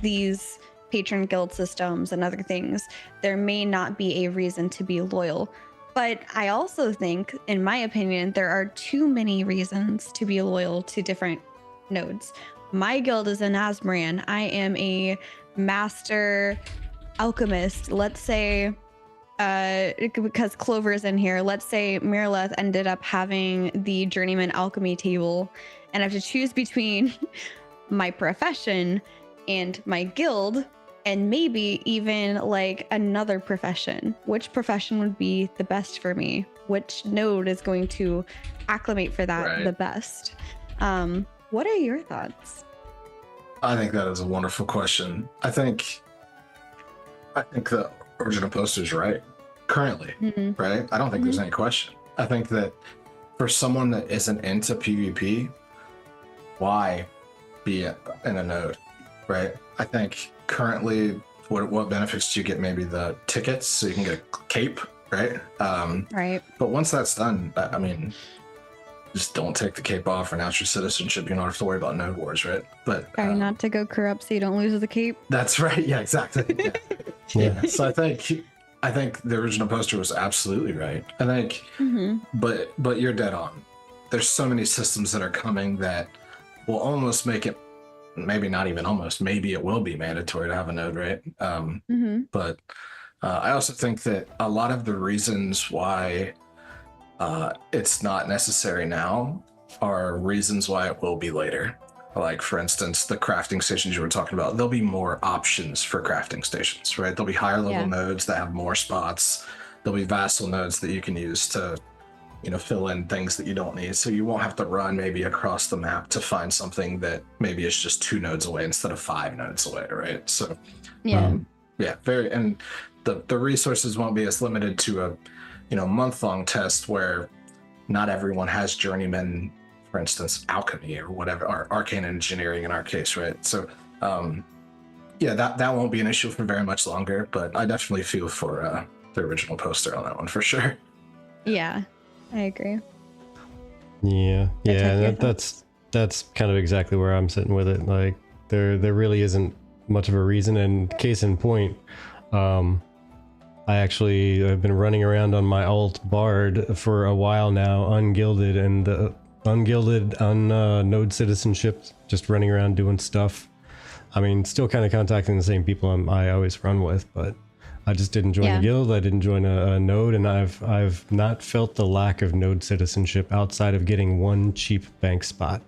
these patron guild systems and other things, there may not be a reason to be loyal. But I also think, in my opinion, there are too many reasons to be loyal to different nodes. My guild is in Asmoran. I am a master alchemist. Let's say, because Clover's in here, let's say Miraleth ended up having the journeyman alchemy table, and I have to choose between my profession and my guild, and maybe even like another profession. Which profession would be the best for me? Which node is going to acclimate for that the best? What are your thoughts? I think that is a wonderful question. I think the original poster's right. Currently, right? I don't think there's any question. I think that for someone that isn't into PvP, why be in a node, right? I think currently, what benefits do you get? Maybe the tickets, so you can get a cape, right? Right. But once that's done, I mean, just don't take the cape off, renounce your citizenship. You don't have to worry about node wars, right? But try not to go corrupt so you don't lose the cape. That's right. Yeah, exactly. Yeah. So I think the original poster was absolutely right. I think, but you're dead on. There's so many systems that are coming that will almost make it, maybe not even almost, maybe it will be mandatory to have a node, right? But I also think that a lot of the reasons why it's not necessary now are reasons why it will be later. Like, for instance, the crafting stations you were talking about, there'll be more options for crafting stations, right? There'll be higher level nodes that have more spots. There'll be vassal nodes that you can use to, fill in things that you don't need. So you won't have to run maybe across the map to find something that maybe is just 2 nodes away instead of 5 nodes away, right? So, and the resources won't be as limited to a, month-long test where not everyone has journeyman, for instance, alchemy or whatever, or arcane engineering in our case, right? So, that won't be an issue for very much longer, but I definitely feel for the original poster on that one for sure. Yeah, I agree. Yeah, that's kind of exactly where I'm sitting with it. Like, there really isn't much of a reason, and case in point, I've been running around on my alt bard for a while now, ungilded, and ungilded on node citizenship, just running around doing stuff. I mean, still kind of contacting the same people I always run with, but I just didn't join a guild. I didn't join a node, and I've not felt the lack of node citizenship outside of getting one cheap bank spot.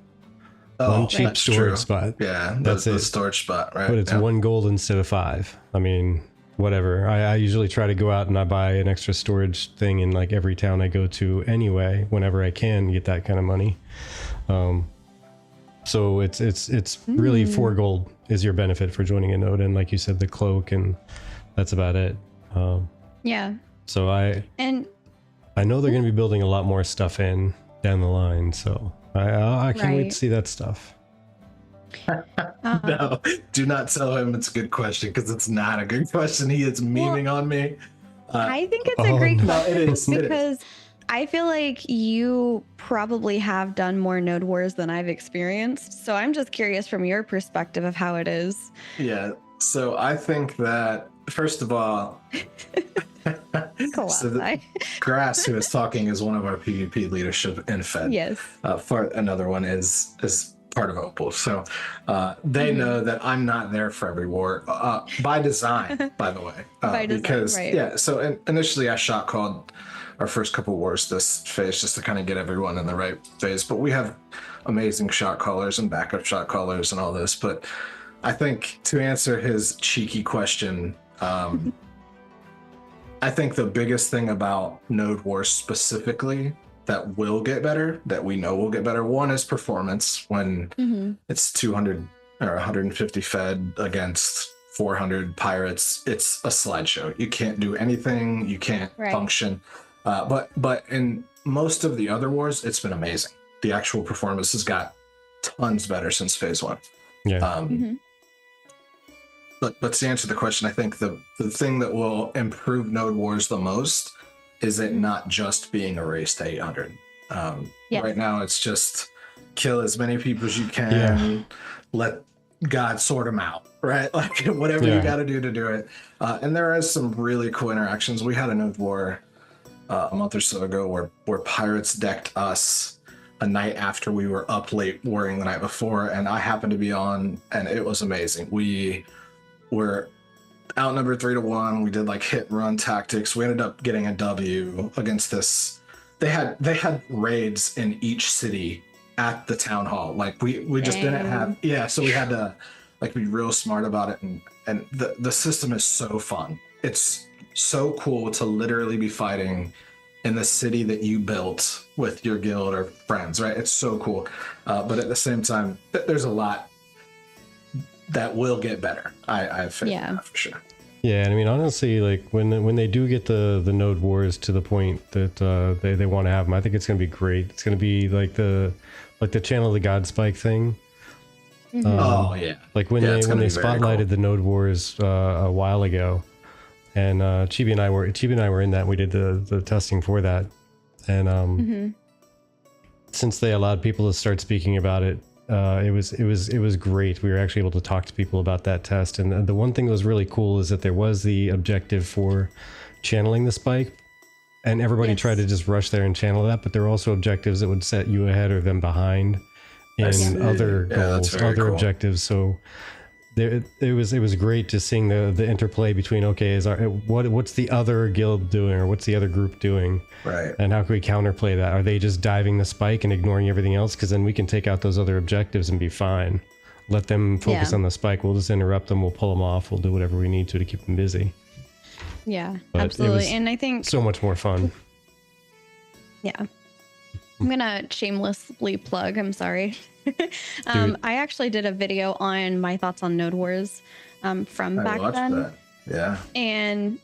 One cheap storage spot. Yeah, that's the storage spot, right? But it's 1 gold instead of 5. I mean, whatever. I usually try to go out and I buy an extra storage thing in like every town I go to anyway, whenever I can get that kind of money. So it's really 4 gold is your benefit for joining a node, and like you said, the cloak, and that's about it. Yeah. So I know they're going to be building a lot more stuff in down the line, so I can't wait to see that stuff. No, do not tell him it's a good question, because it's not a good question. He is memeing on me. I think it's a great question. No, it is, because I feel like you probably have done more node wars than I've experienced. So I'm just curious from your perspective of how it is. Yeah. So I think that, first of all, so Grass, who is talking, is one of our PvP leadership in Fed. Yes. Another one is part of Opal. So they know that I'm not there for every war, by design, by the way. By design, because, right. yeah, so initially I shot called our first couple wars this phase just to kind of get everyone in the right phase. But we have amazing shot callers and backup shot callers and all this. But I think to answer his cheeky question, I think the biggest thing about node wars specifically that will get better, that we know will get better, one is performance. When it's 200 or 150 Fed against 400 pirates, it's a slideshow. You can't do anything. You can't function. But in most of the other wars, it's been amazing. The actual performance has got tons better since phase 1. Yeah. But to answer the question, I think the thing that will improve node wars the most is it not just being a race to 800. Right now, it's just kill as many people as you can, let God sort them out, right? Like whatever you got to do it. And there is some really cool interactions. We had a node war a month or so ago where pirates decked us a night after we were up late warring the night before, and I happened to be on, and it was amazing. We were outnumbered 3-1. We did like hit and run tactics. We ended up getting a W against this. They had raids in each city at the town hall. Like we just didn't have, so we had to like be real smart about it, and the system is so fun. It's so cool to literally be fighting in the city that you built with your guild or friends, right? It's so cool. But at the same time, there's a lot that will get better. I have faith in that for sure. Yeah, and I mean, honestly, like when they do get the node wars to the point that they want to have them, I think it's going to be great. It's going to be like the Channel of the God Spike thing. Oh yeah. Like when they spotlighted the node wars a while ago, and Chibi and I were in that. And we did the testing for that, and since they allowed people to start speaking about it. It was great. We were actually able to talk to people about that test, and the one thing that was really cool is that there was the objective for channeling the spike, and everybody tried to just rush there and channel that, but there were also objectives that would set you ahead or them behind in other goals, other cool objectives. So it was great just seeing the interplay between what's the other guild doing, or what's the other group doing, right? And how can we counterplay that? Are they just diving the spike and ignoring everything else? Because then we can take out those other objectives and be fine. Let them focus on the spike. We'll just interrupt them. We'll pull them off. We'll do whatever we need to keep them busy. Yeah, but absolutely. And I think so much more fun. Yeah. I'm gonna shamelessly plug. I'm sorry. I actually did a video on my thoughts on Node Wars from back then. That. Yeah. And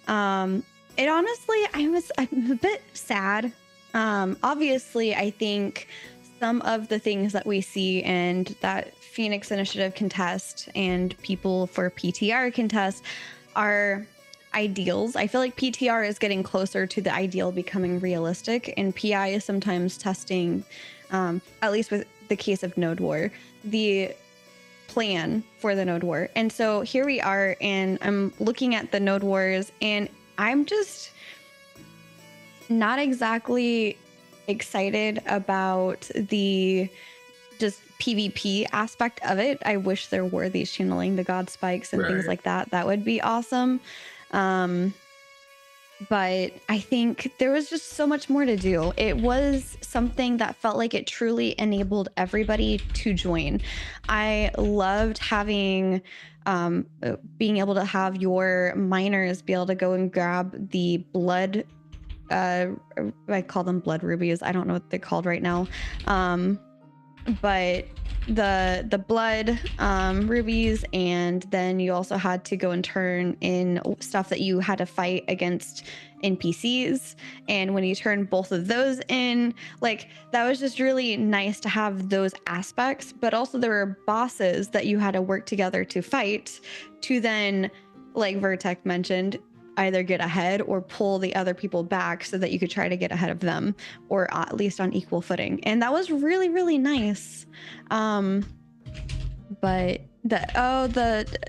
it honestly, I'm a bit sad. Obviously, I think some of the things that we see and that Phoenix Initiative can test and people for PTR can test are ideals. I feel like PTR is getting closer to the ideal becoming realistic, and PI is sometimes testing, at least with the case of Node War, the plan for the Node War. And so here we are, and I'm looking at the Node Wars, and I'm just not exactly excited about the just PvP aspect of it. I wish there were these channeling the God spikes and things like that. That would be awesome. but I think there was just so much more to do. It was something that felt like it truly enabled everybody to join. I loved having being able to have your miners be able to go and grab the blood. I call them blood rubies. I don't know what they're called right now. But the blood rubies, and then you also had to go and turn in stuff that you had to fight against NPCs, and when you turn both of those in, like, that was just really nice to have those aspects. But also there were bosses that you had to work together to fight, to then, like Vertex mentioned, either get ahead or pull the other people back so that you could try to get ahead of them, or at least on equal footing. And that was really, really nice. But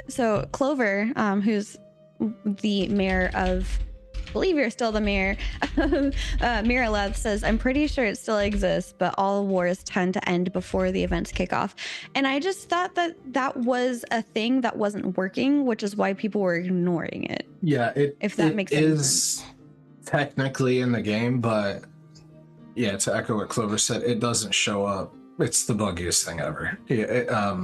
so Clover, who's the mayor of, I believe you're still the mayor of Miraleth, says, I'm pretty sure it still exists, but all wars tend to end before the events kick off. And I just thought that was a thing that wasn't working, which is why people were ignoring it. Yeah, if that makes sense. It is technically in the game, but yeah, to echo what Clover said, it doesn't show up. It's the buggiest thing ever. Yeah,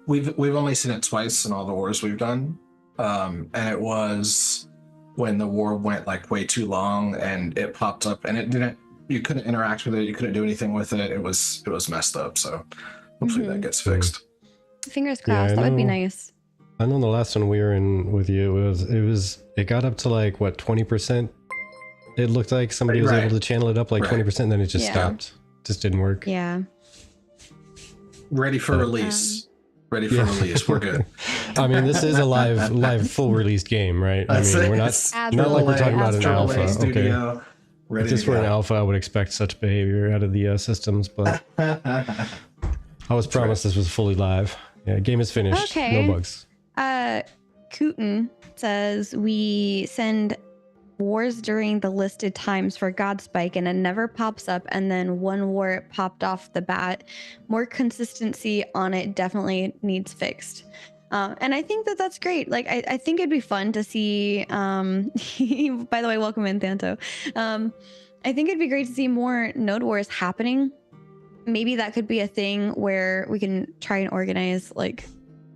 we've only seen it twice in all the wars we've done, and it was when the war went like way too long and it popped up and you couldn't interact with it, you couldn't do anything with it. It was messed up. So hopefully that gets fixed. Fingers crossed. That would be nice. I know the last one we were in with you, it got up to like what, 20%? It looked like somebody was able to channel it up like 20%, and then it just stopped. Just didn't work. Yeah. Ready for release. Ready for release. We're good. I mean, this is a live full release game, right? I mean, we're not like we're talking about an alpha. Okay. If this were an alpha, I would expect such behavior out of the systems, but I was promised this was fully live. Yeah, game is finished. Okay. No bugs. Kooten says, we send wars during the listed times for Godspike and it never pops up, and then one war it popped off the bat. More consistency on it definitely needs fixed. And I think that's great. Like, I think it'd be fun to see, by the way, welcome in, Thanto. I think it'd be great to see more node wars happening. Maybe that could be a thing where we can try and organize like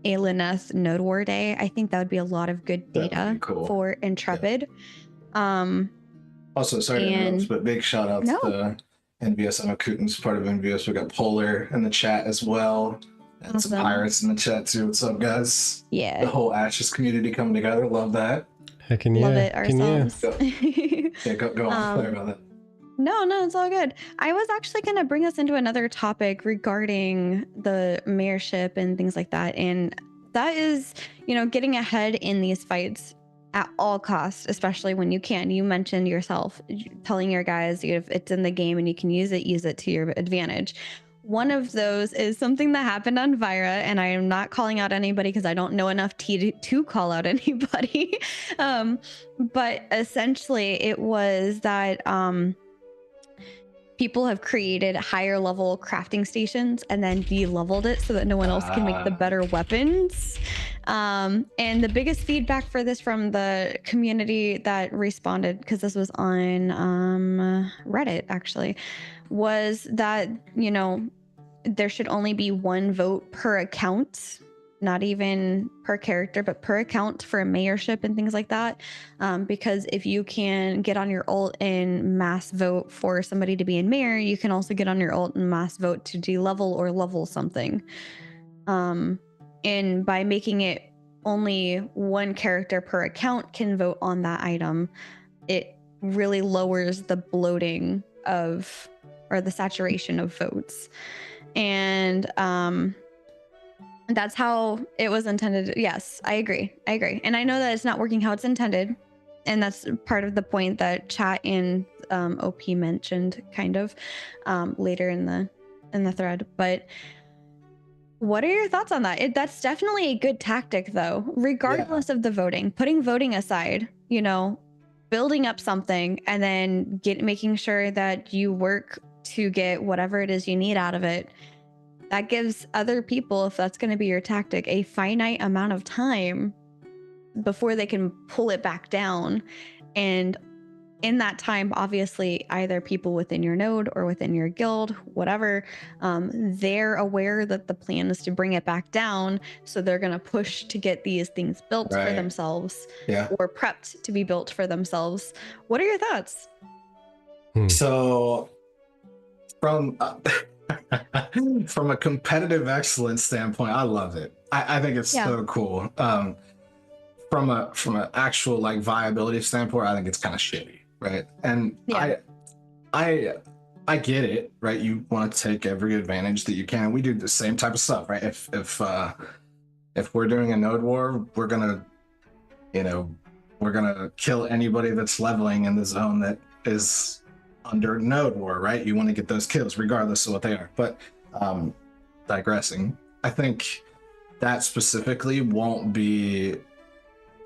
a Lineth Node War Day. I think that would be a lot of good data for Intrepid. Yeah. Also, sorry to interrupt, but big shout out to NVS. I know Kooten's part of NVS. We got Polar in the chat as well. And some pirates in the chat too. What's up, guys? Yeah. The whole Ashes community coming together. Love that. Heck yeah. Love it ourselves. Go on. Sorry about that. No, it's all good. I was actually going to bring us into another topic regarding the mayorship and things like that. And that is, getting ahead in these fights at all costs, especially when you can. You mentioned yourself telling your guys if it's in the game and you can use it to your advantage. One of those is something that happened on Vyra, and I am not calling out anybody because I don't know enough to call out anybody. But essentially it was that people have created higher level crafting stations and then de-leveled it so that no one else can make the better weapons. And the biggest feedback for this from the community that responded, because this was on Reddit actually, was that, there should only be one vote per account, not even per character, but per account for a mayorship and things like that. Because if you can get on your ult and mass vote for somebody to be in mayor, you can also get on your ult and mass vote to de-level or level something. And by making it only one character per account can vote on that item, it really lowers the bloating of, or the saturation of votes. And that's how it was intended. Yes, I agree. And I know that it's not working how it's intended. And that's part of the point that chat and OP mentioned kind of later in the thread. But what are your thoughts on that? That's definitely a good tactic though, regardless of the voting. Putting voting aside, building up something and then making sure that you work to get whatever it is you need out of it. That gives other people, if that's going to be your tactic, a finite amount of time before they can pull it back down. And in that time, obviously, either people within your node or within your guild, whatever, they're aware that the plan is to bring it back down. So they're going to push to get these things built for themselves or prepped to be built for themselves. What are your thoughts? So from a competitive excellence standpoint, I love it. I think it's so cool. From an actual like viability standpoint, I think it's kind of shitty. Right. And I get it, right? You want to take every advantage that you can. We do the same type of stuff, right? If we're doing a node war, we're gonna kill anybody that's leveling in the zone that is under node war, right? You want to get those kills regardless of what they are. But digressing, I think that specifically won't be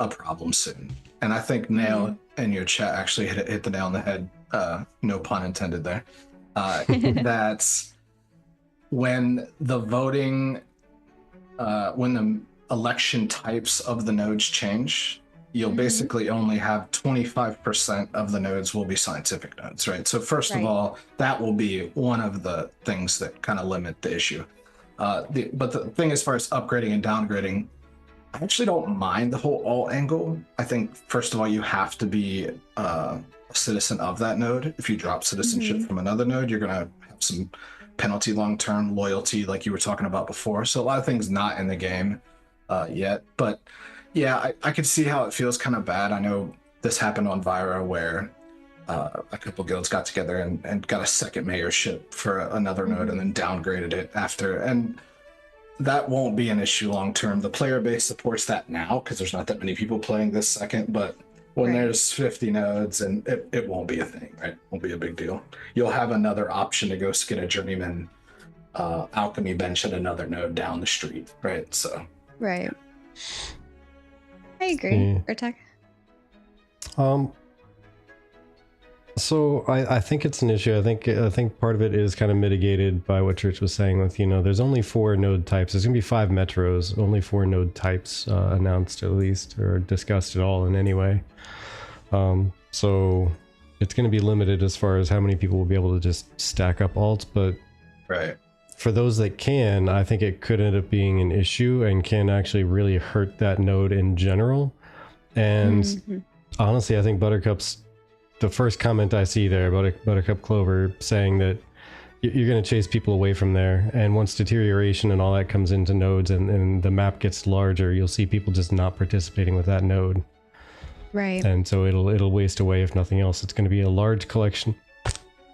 a problem soon. And I think Nail in your chat actually hit the nail on the head. No pun intended there. That's when the voting, when the election types of the nodes change, you'll basically only have 25% of the nodes will be scientific nodes, right? So first of all, that will be one of the things that kind of limit the issue. But the thing as far as upgrading and downgrading, I actually don't mind the whole alt angle. I think, first of all, you have to be a citizen of that node. If you drop citizenship from another node, you're going to have some penalty long-term loyalty like you were talking about before. So a lot of things not in the game yet. But yeah, I could see how it feels kind of bad. I know this happened on Vira where a couple guilds got together and got a second mayorship for another node and then downgraded it after. And that won't be an issue long term. The player base supports that now because there's not that many people playing this second, but when there's 50 nodes, and it won't be a thing, right? It won't be a big deal. You'll have another option to go get a journeyman alchemy bench at another node down the street, right? So I agree. Urtek? So I think it's an issue. I think part of it is kind of mitigated by what Church was saying with, there's only 4 node types. There's going to be 5 metros, only 4 node types announced at least, or discussed at all in any way. So it's going to be limited as far as how many people will be able to just stack up alts, but for those that can, I think it could end up being an issue and can actually really hurt that node in general. And honestly, I think Buttercup's the first comment I see there, Buttercup Clover, saying that you're going to chase people away from there, and once deterioration and all that comes into nodes and the map gets larger, you'll see people just not participating with that node. Right. And so it'll waste away if nothing else. It's going to be a large collection.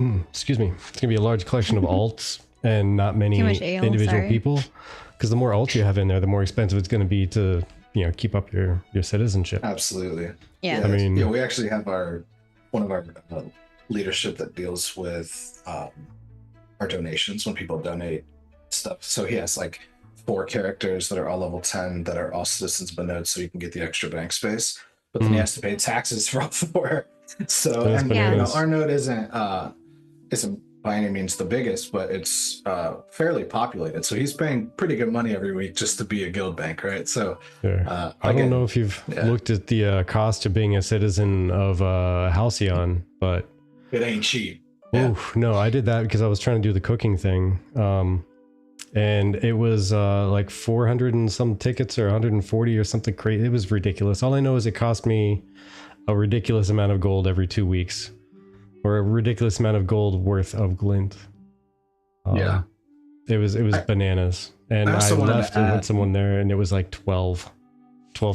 Excuse me. It's going to be a large collection of alts and not many individual people. Because the more alts you have in there, the more expensive it's going to be to keep up your citizenship. Absolutely. Yeah. I mean, we actually have one of our leadership that deals with our donations when people donate stuff. So he has like 4 characters that are all level 10 that are all citizens of a node, so you can get the extra bank space. But then he has to pay taxes for all 4. So our node isn't by any means the biggest, but it's fairly populated. So he's paying pretty good money every week just to be a guild bank, right? So I don't know if you've looked at the cost of being a citizen of Halcyon, but it ain't cheap. Oof, no, I did that because I was trying to do the cooking thing. And it was like 400 and some tickets or 140 or something crazy. It was ridiculous. All I know is it cost me a ridiculous amount of gold every 2 weeks, or a ridiculous amount of gold worth of glint. It was bananas. And I left and went someone there, and it was like 12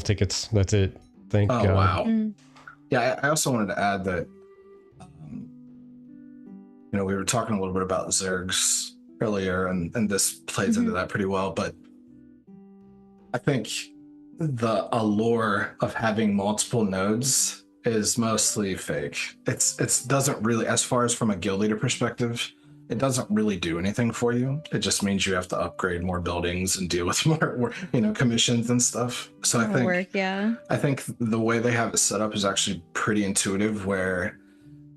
tickets. That's it. Thank God. Wow. Yeah, I also wanted to add that we were talking a little bit about Zergs earlier, and this plays into that pretty well, but I think the allure of having multiple nodes is mostly fake. It's doesn't really, as far as from a guild leader perspective, it doesn't really do anything for you. It just means you have to upgrade more buildings and deal with more commissions and stuff. So I think the way they have it set up is actually pretty intuitive, where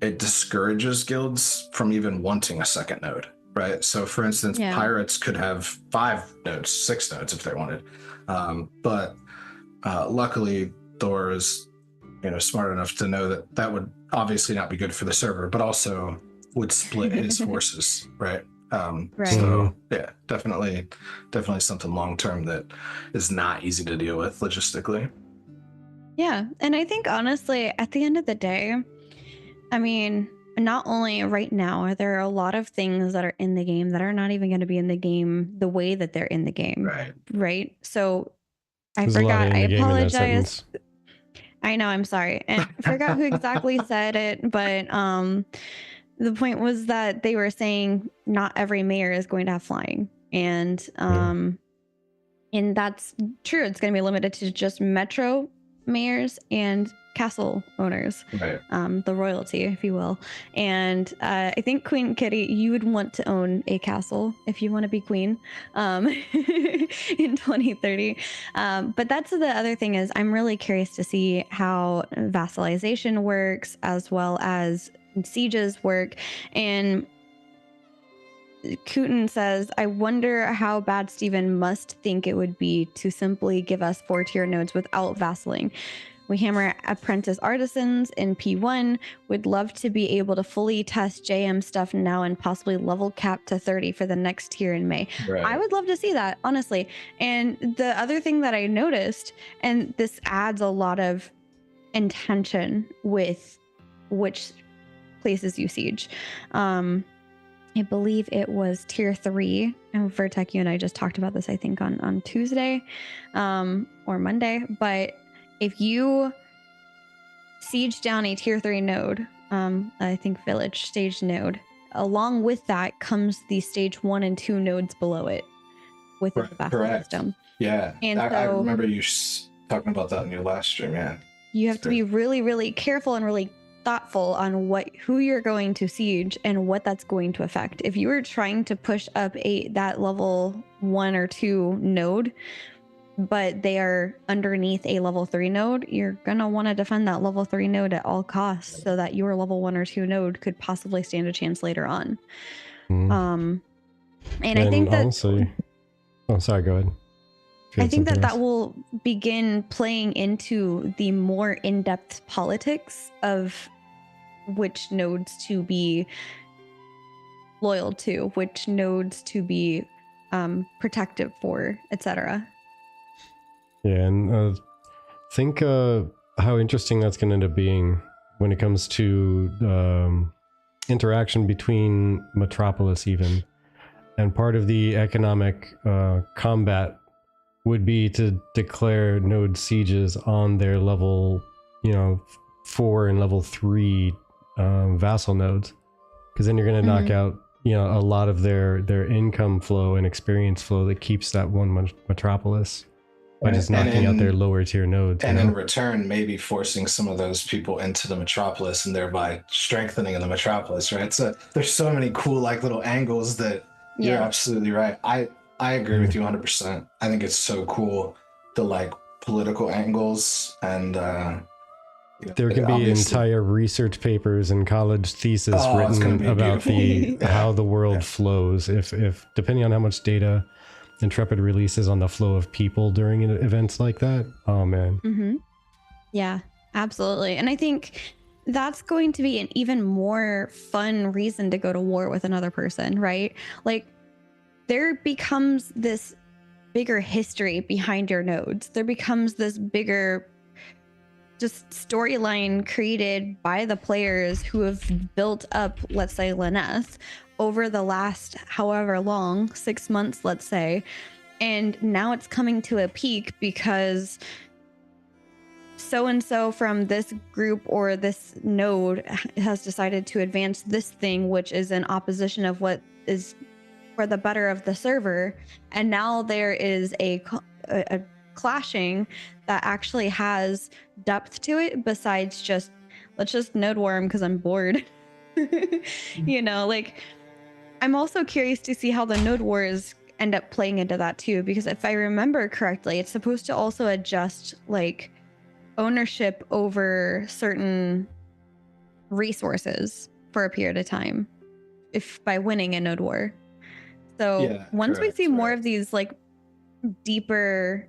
it discourages guilds from even wanting a second node, right? So for instance, pirates could have 5 nodes, 6 nodes if they wanted. But luckily Thor is smart enough to know that that would obviously not be good for the server, but also would split his forces, right? Right. So yeah, definitely something long term that is not easy to deal with logistically. Yeah, and I think honestly, at the end of the day, I mean, not only right now are there a lot of things that are in the game that are not even going to be in the game the way that they're in the game, right? So I There's a lot forgot. in I the game in that apologize. sentence. I know, I'm sorry. And I forgot who exactly said it, but the point was that they were saying not every mayor is going to have flying. And and that's true. It's going to be limited to just metro mayors and castle owners, right? The royalty, if you will. And I think Queen Kitty, you would want to own a castle if you want to be queen in 2030. But that's the other thing is I'm really curious to see how vassalization works as well as sieges work. And Kooten says, I wonder how bad Steven must think it would be to simply give us 4-tier nodes without vassaling. We hammer apprentice artisans in P1. Would love to be able to fully test JM stuff now and possibly level cap to 30 for the next tier in May. Right. I would love to see that, honestly. And the other thing that I noticed, and this adds a lot of intention with which places you siege. I believe it was tier 3. And Vertec, you and I just talked about this, I think, on Tuesday or Monday. But if you siege down a tier 3 node, I think village stage node, along with that comes the stage 1 and 2 nodes below it within the vassal system. Yeah. And I remember you talking about that in your last stream, yeah. You have to be really, really careful and really thoughtful on who you're going to siege and what that's going to affect. If you are trying to push up that level 1 or 2 node, but they are underneath a level 3 node, you're gonna want to defend that level 3 node at all costs so that your level 1 or 2 node could possibly stand a chance later on. And I think that honestly, oh sorry, go ahead. I think that will begin playing into the more in-depth politics of which nodes to be loyal to, which nodes to be protective for, etc. Yeah, and think how interesting that's going to end up being when it comes to interaction between Metropolis even. And part of the economic combat would be to declare node sieges on their level, 4 and level 3 vassal nodes, because then you're going to knock out, a lot of their income flow and experience flow that keeps that one metropolis by just knocking out their lower tier nodes. And in return, maybe forcing some of those people into the metropolis and thereby strengthening the metropolis, right? So there's so many cool little angles that you're absolutely right. I agree with you 100%. I think it's so cool, the political angles and there can be entire research papers and college thesis written about how the world flows. If depending on how much data Intrepid releases on the flow of people during events like that. Oh man. Yeah, absolutely. And I think that's going to be an even more fun reason to go to war with another person, right? There becomes this bigger history behind your nodes. There becomes this bigger just storyline created by the players who have built up, let's say, Lineth over the last however long, 6 months, let's say. And now it's coming to a peak because so-and-so from this group or this node has decided to advance this thing, which is in opposition of what is for the better of the server. And now there is a clashing that actually has depth to it besides just, let's just node war him because I'm bored. I'm also curious to see how the node wars end up playing into that too, because if I remember correctly, it's supposed to also adjust ownership over certain resources for a period of time if by winning a node war. So once we see more of these deeper,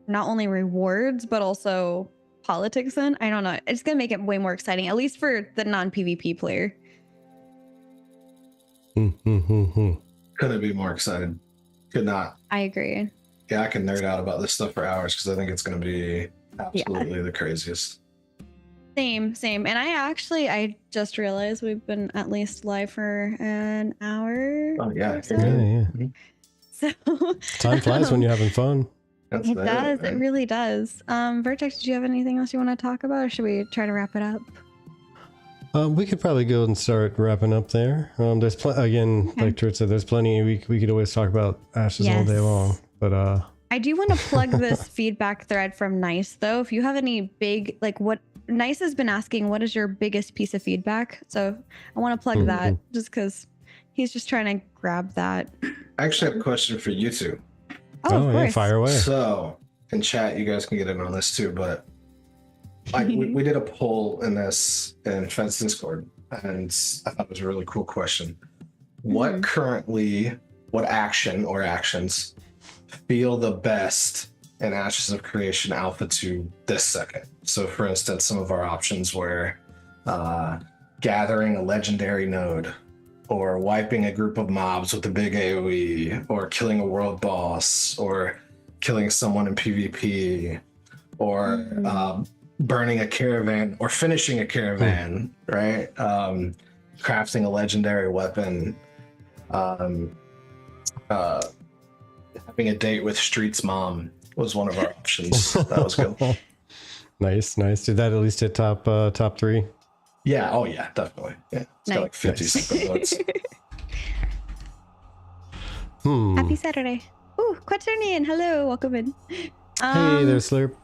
not only rewards, but also politics in, I don't know. It's gonna make it way more exciting, at least for the non-PvP player. Couldn't be more excited. Could not. I agree. Yeah, I can nerd out about this stuff for hours because I think it's going to be absolutely the craziest. Same. And I just realized we've been at least live for an hour. Oh yeah. So. Yeah. So time flies when you're having fun. It does. It really does. Vertex, did you have anything else you want to talk about, or should we try to wrap it up? We could probably go and start wrapping up there. There's like Turt said, there's plenty. We could always talk about ashes all day long. But I do want to plug this feedback thread from Nice though. If you have any big, like, what Nice has been asking, what is your biggest piece of feedback? So I want to plug that just because he's just trying to grab that. I actually have a question for you two. Oh, of course. Fire away. So in chat, you guys can get in on this too, but we did a poll in Fed's Discord, and I thought it was a really cool question. What action or actions feel the best in Ashes of Creation Alpha 2 this second? So for instance, some of our options were gathering a legendary node, or wiping a group of mobs with a big AoE, or killing a world boss, or killing someone in PvP, or burning a caravan, or finishing a caravan, right? Crafting a legendary weapon, having a date with Street's mom was one of our options. That was good. Nice. Did that at least hit top 3? Yeah. Oh yeah, definitely. Yeah. It's got like 50 something votes. Happy Saturday. Ooh, Quaternian, hello, welcome in. Hey there, Slurp.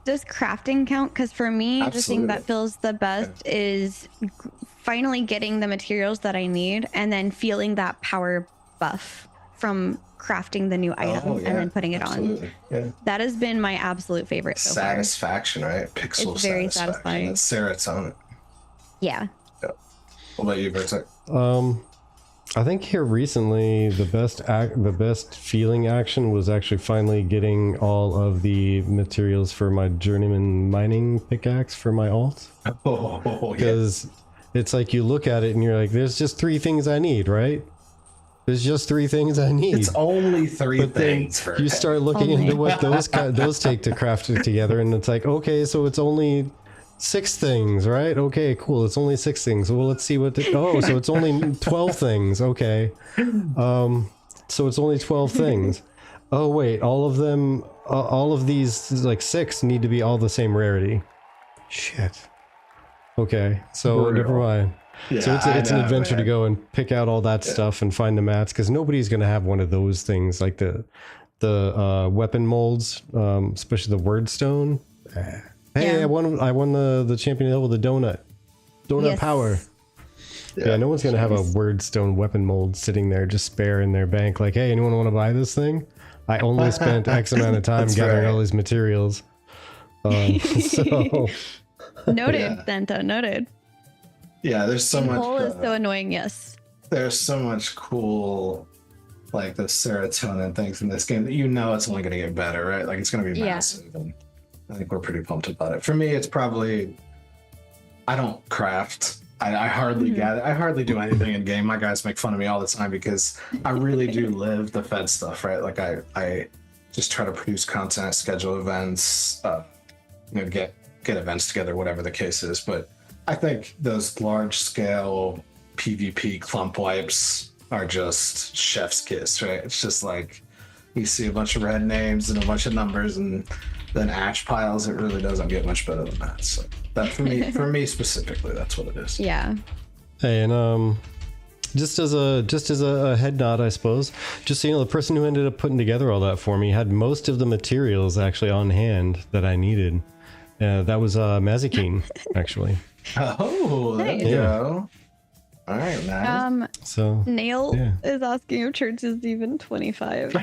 Does crafting count? Because for me, Absolutely. the thing that feels the best is finally getting the materials that I need and then feeling that power buff from crafting the new item and then putting it on. Yeah. That has been my absolute favorite so far. Satisfaction, right? Pixel It's very satisfaction. satisfying. It's serotonin. Yeah. What about you, Vertex? I think here recently the best feeling action was actually finally getting all of the materials for my journeyman mining pickaxe for my alt. Because it's like you look at it and you're like, there's just 3 things I need, right? There's just 3 things I need. It's only 3 things. Then you start looking into what those take to craft it together, and it's like, okay, so it's only 6 things, right? Okay, cool. It's only 6 things. Well, let's see what. So it's only 12 things. Okay. So it's only 12 things. Oh wait, all of them, all of these like 6 need to be all the same rarity. Shit. Okay, so never mind. Yeah, so it's an adventure to go and pick out all that stuff and find the mats, because nobody's gonna have one of those things like the weapon molds, especially the wordstone. Hey, I won the champion hill with a donut power. Yeah, no one's gonna have a wordstone weapon mold sitting there just spare in their bank. Like, hey, anyone want to buy this thing? I only spent X amount of time gathering all these materials. So noted, Bento, noted. Yeah, there's so much. Coal is so annoying. Yes. There's so much cool, like the serotonin things in this game that it's only going to get better, right? Like it's going to be massive, and I think we're pretty pumped about it. For me, it's probably I don't craft. I hardly gather. I hardly do anything in game. My guys make fun of me all the time because I really do live the Fed stuff, right? Like I just try to produce content, schedule events, get events together, whatever the case is, but. I think those large-scale PvP clump wipes are just chef's kiss, right? It's just like you see a bunch of red names and a bunch of numbers, and then ash piles. It really doesn't get much better than that. So that for me specifically, that's what it is. Yeah. Hey, and just as a head nod, I suppose, just so you know, the person who ended up putting together all that for me had most of the materials actually on hand that I needed. That was Mazikeen, actually. Oh, there you go. All right, man. So Nail is asking if church is even 25.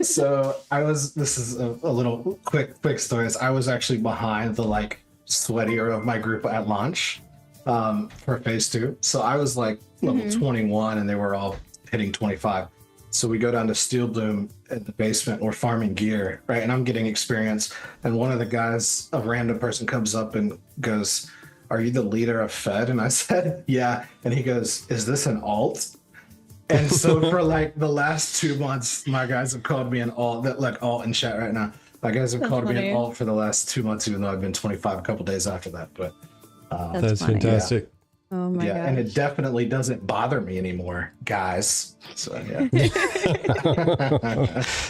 So this is a little quick story. I was actually behind the like sweatier of my group at launch for phase 2. So I was like level 21 and they were all hitting 25. So we go down to Steel Bloom in the basement. We're farming gear, right? And I'm getting experience. And one of the guys, a random person, comes up and goes, "Are you the leader of Fed?" And I said, "Yeah." And he goes, "Is this an alt?" And so for like the last 2 months, my guys have called me an alt. That like alt in chat right now. My guys have called me an alt for the last 2 months, even though I've been 25 a couple days after that. But that's fantastic. Yeah. Oh my gosh. And it definitely doesn't bother me anymore, guys. So yeah.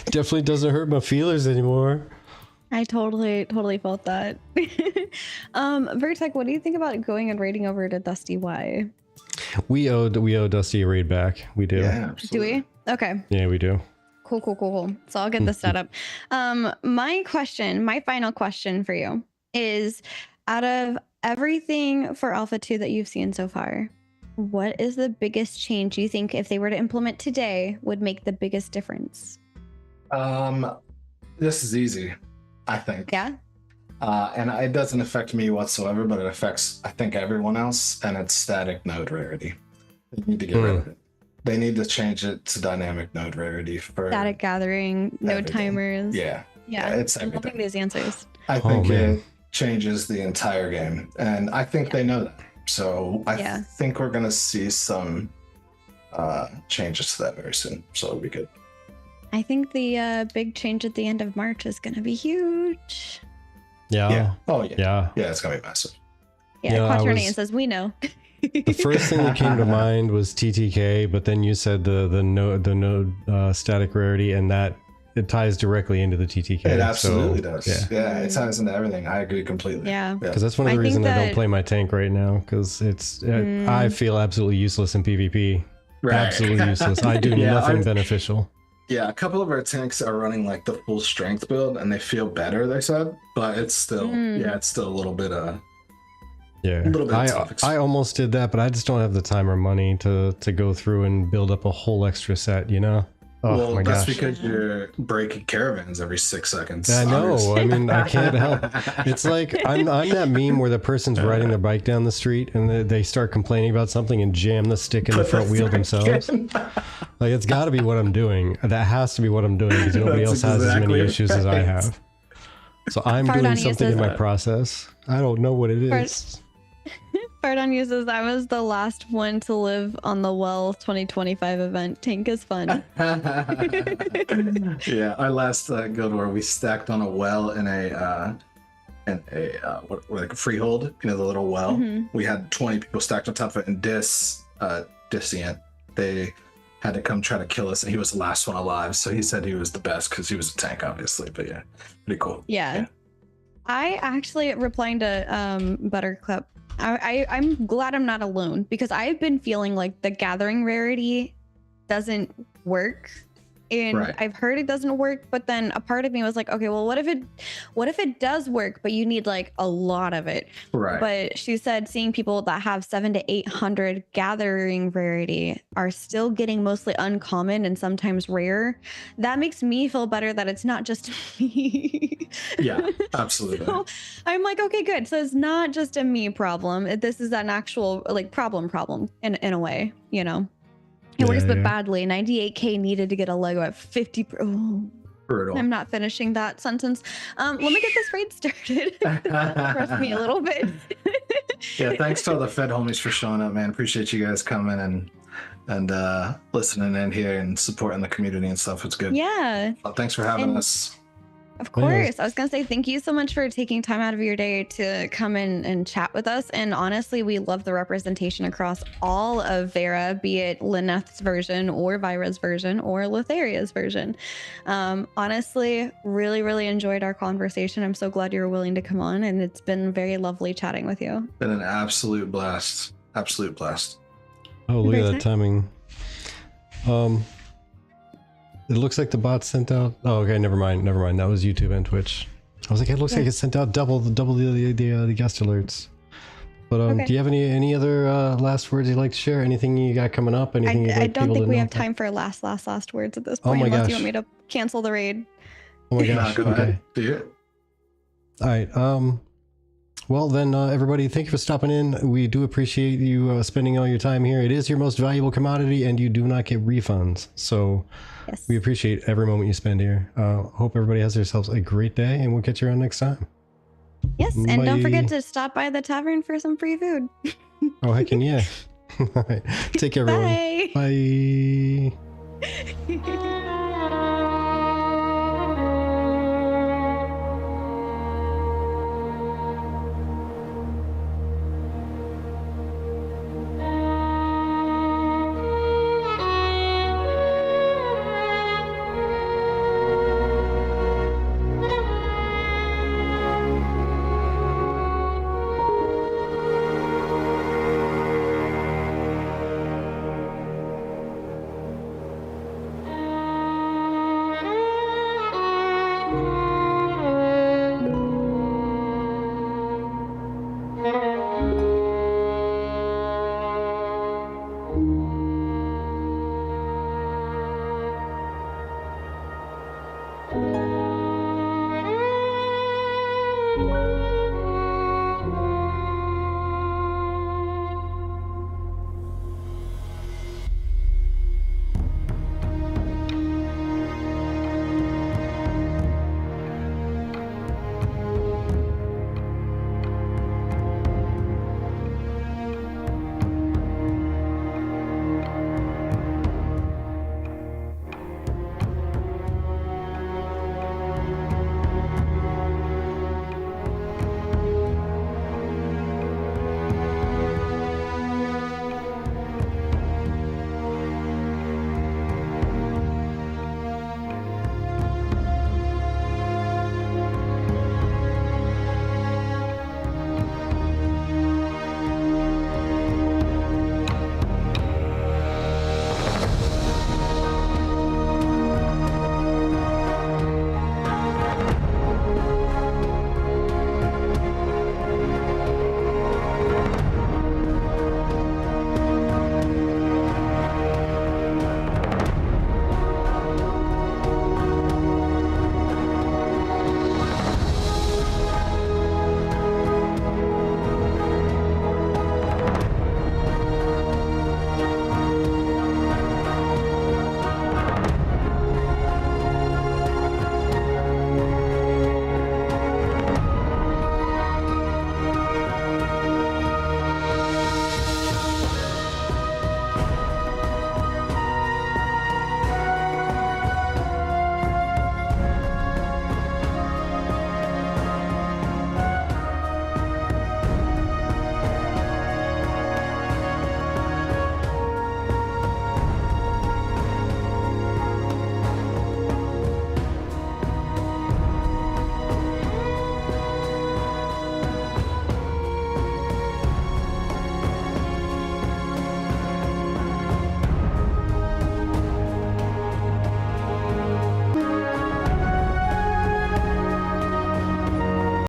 Definitely doesn't hurt my feelers anymore. I totally felt that. Vertec, what do you think about going and raiding over to Dusty Y? We owe Dusty a raid back. We do. Yeah, do we? Okay. Yeah, we do. Cool. So I'll get this set up. My final question for you is, out of everything for Alpha 2 that you've seen so far, what is the biggest change you think, if they were to implement today, would make the biggest difference? This is easy, I think. Yeah. And it doesn't affect me whatsoever, but it affects, I think, everyone else, and it's static node rarity. They need to get rid of it. They need to change it to dynamic node rarity for static gathering, node timers. Yeah, it's everything. I'm loving these answers. I think it changes the entire game, and I think they know that. So I think we're gonna see some changes to that very soon. So it'll be good. I think the big change at the end of March is gonna be huge. Yeah. Oh yeah. Yeah, it's gonna be massive. Yeah, Quaternian says we know. The first thing that came to mind was TTK, but then you said the node static rarity, and that it ties directly into the TTK. It absolutely does. Yeah, it ties into everything. I agree completely. Yeah, because that's one of the reasons I don't play my tank right now, because it's I feel absolutely useless in PvP. Right. Absolutely useless. I do nothing beneficial. Yeah, a couple of our tanks are running like the full strength build, and they feel better, they said, but it's still it's still a little bit a little bit tough. I almost did that, but I just don't have the time or money to go through and build up a whole extra set, you know? Oh, well, my that's gosh. Because you're breaking caravans every 6 seconds. I know. I mean, I can't help. It's like I'm that meme where the person's riding their bike down the street and they start complaining about something and jam the stick in the front wheel themselves. Like, it's got to be what I'm doing. That has to be what I'm doing, because nobody else has as many issues as I have. So I'm doing something in my process. I don't know what it is. Pardon uses, I was the last one to live on the Well 2025 event. Tank is fun. Yeah, our last Guild War, we stacked on a well in a like a freehold, you know, the little well. We had 20 people stacked on top of it, and Dissient, they had to come try to kill us, and he was the last one alive. So he said he was the best because he was a tank, obviously. But yeah, pretty cool. Yeah. I actually, replying to Buttercup, I'm glad I'm not alone, because I've been feeling like the gathering rarity doesn't work, and I've heard it doesn't work, but then a part of me was like, okay, well, what if it does work, but you need like a lot of it? Right. But she said seeing people that have 700 to 800 gathering rarity are still getting mostly uncommon and sometimes rare. That makes me feel better that it's not just me. Yeah, absolutely. So I'm like, okay, good. So it's not just a me problem. This is an actual like problem in a way, you know. It works, but badly. 98k needed to get a Lego at 50. Brutal. I'm not finishing that sentence. Let me get this raid started. Trust me a little bit. Yeah, thanks to all the Fed homies for showing up, man. Appreciate you guys coming and listening in here and supporting the community and stuff. It's good. Yeah. Well, thanks for having us. Of course. I was going to say thank you so much for taking time out of your day to come in and chat with us. And honestly, we love the representation across all of Vera, be it Lyneth's version or Vira's version or Lotharia's version. Honestly, really, really enjoyed our conversation. I'm so glad you were willing to come on, and it's been very lovely chatting with you. Been an absolute blast. Absolute blast. Oh, look at that timing. It looks like the bot sent out. Oh, okay. Never mind. That was YouTube and Twitch. I was like, it looks like it sent out double the guest alerts. But do you have any other last words you'd like to share? Anything you got coming up? Anything you'd like I don't think we have time for last words at this point, unless you want me to cancel the raid. Oh my gosh. Go ahead. Do it. All right. Well, then, everybody, thank you for stopping in. We do appreciate you spending all your time here. It is your most valuable commodity, and you do not get refunds. So Yes. we appreciate every moment you spend here. Hope everybody has themselves a great day, and we'll catch you around next time. Yes, and don't Bye. forget to stop by the tavern for some free food. Oh, heck yeah. All right. Take care, everyone. Bye. Bye.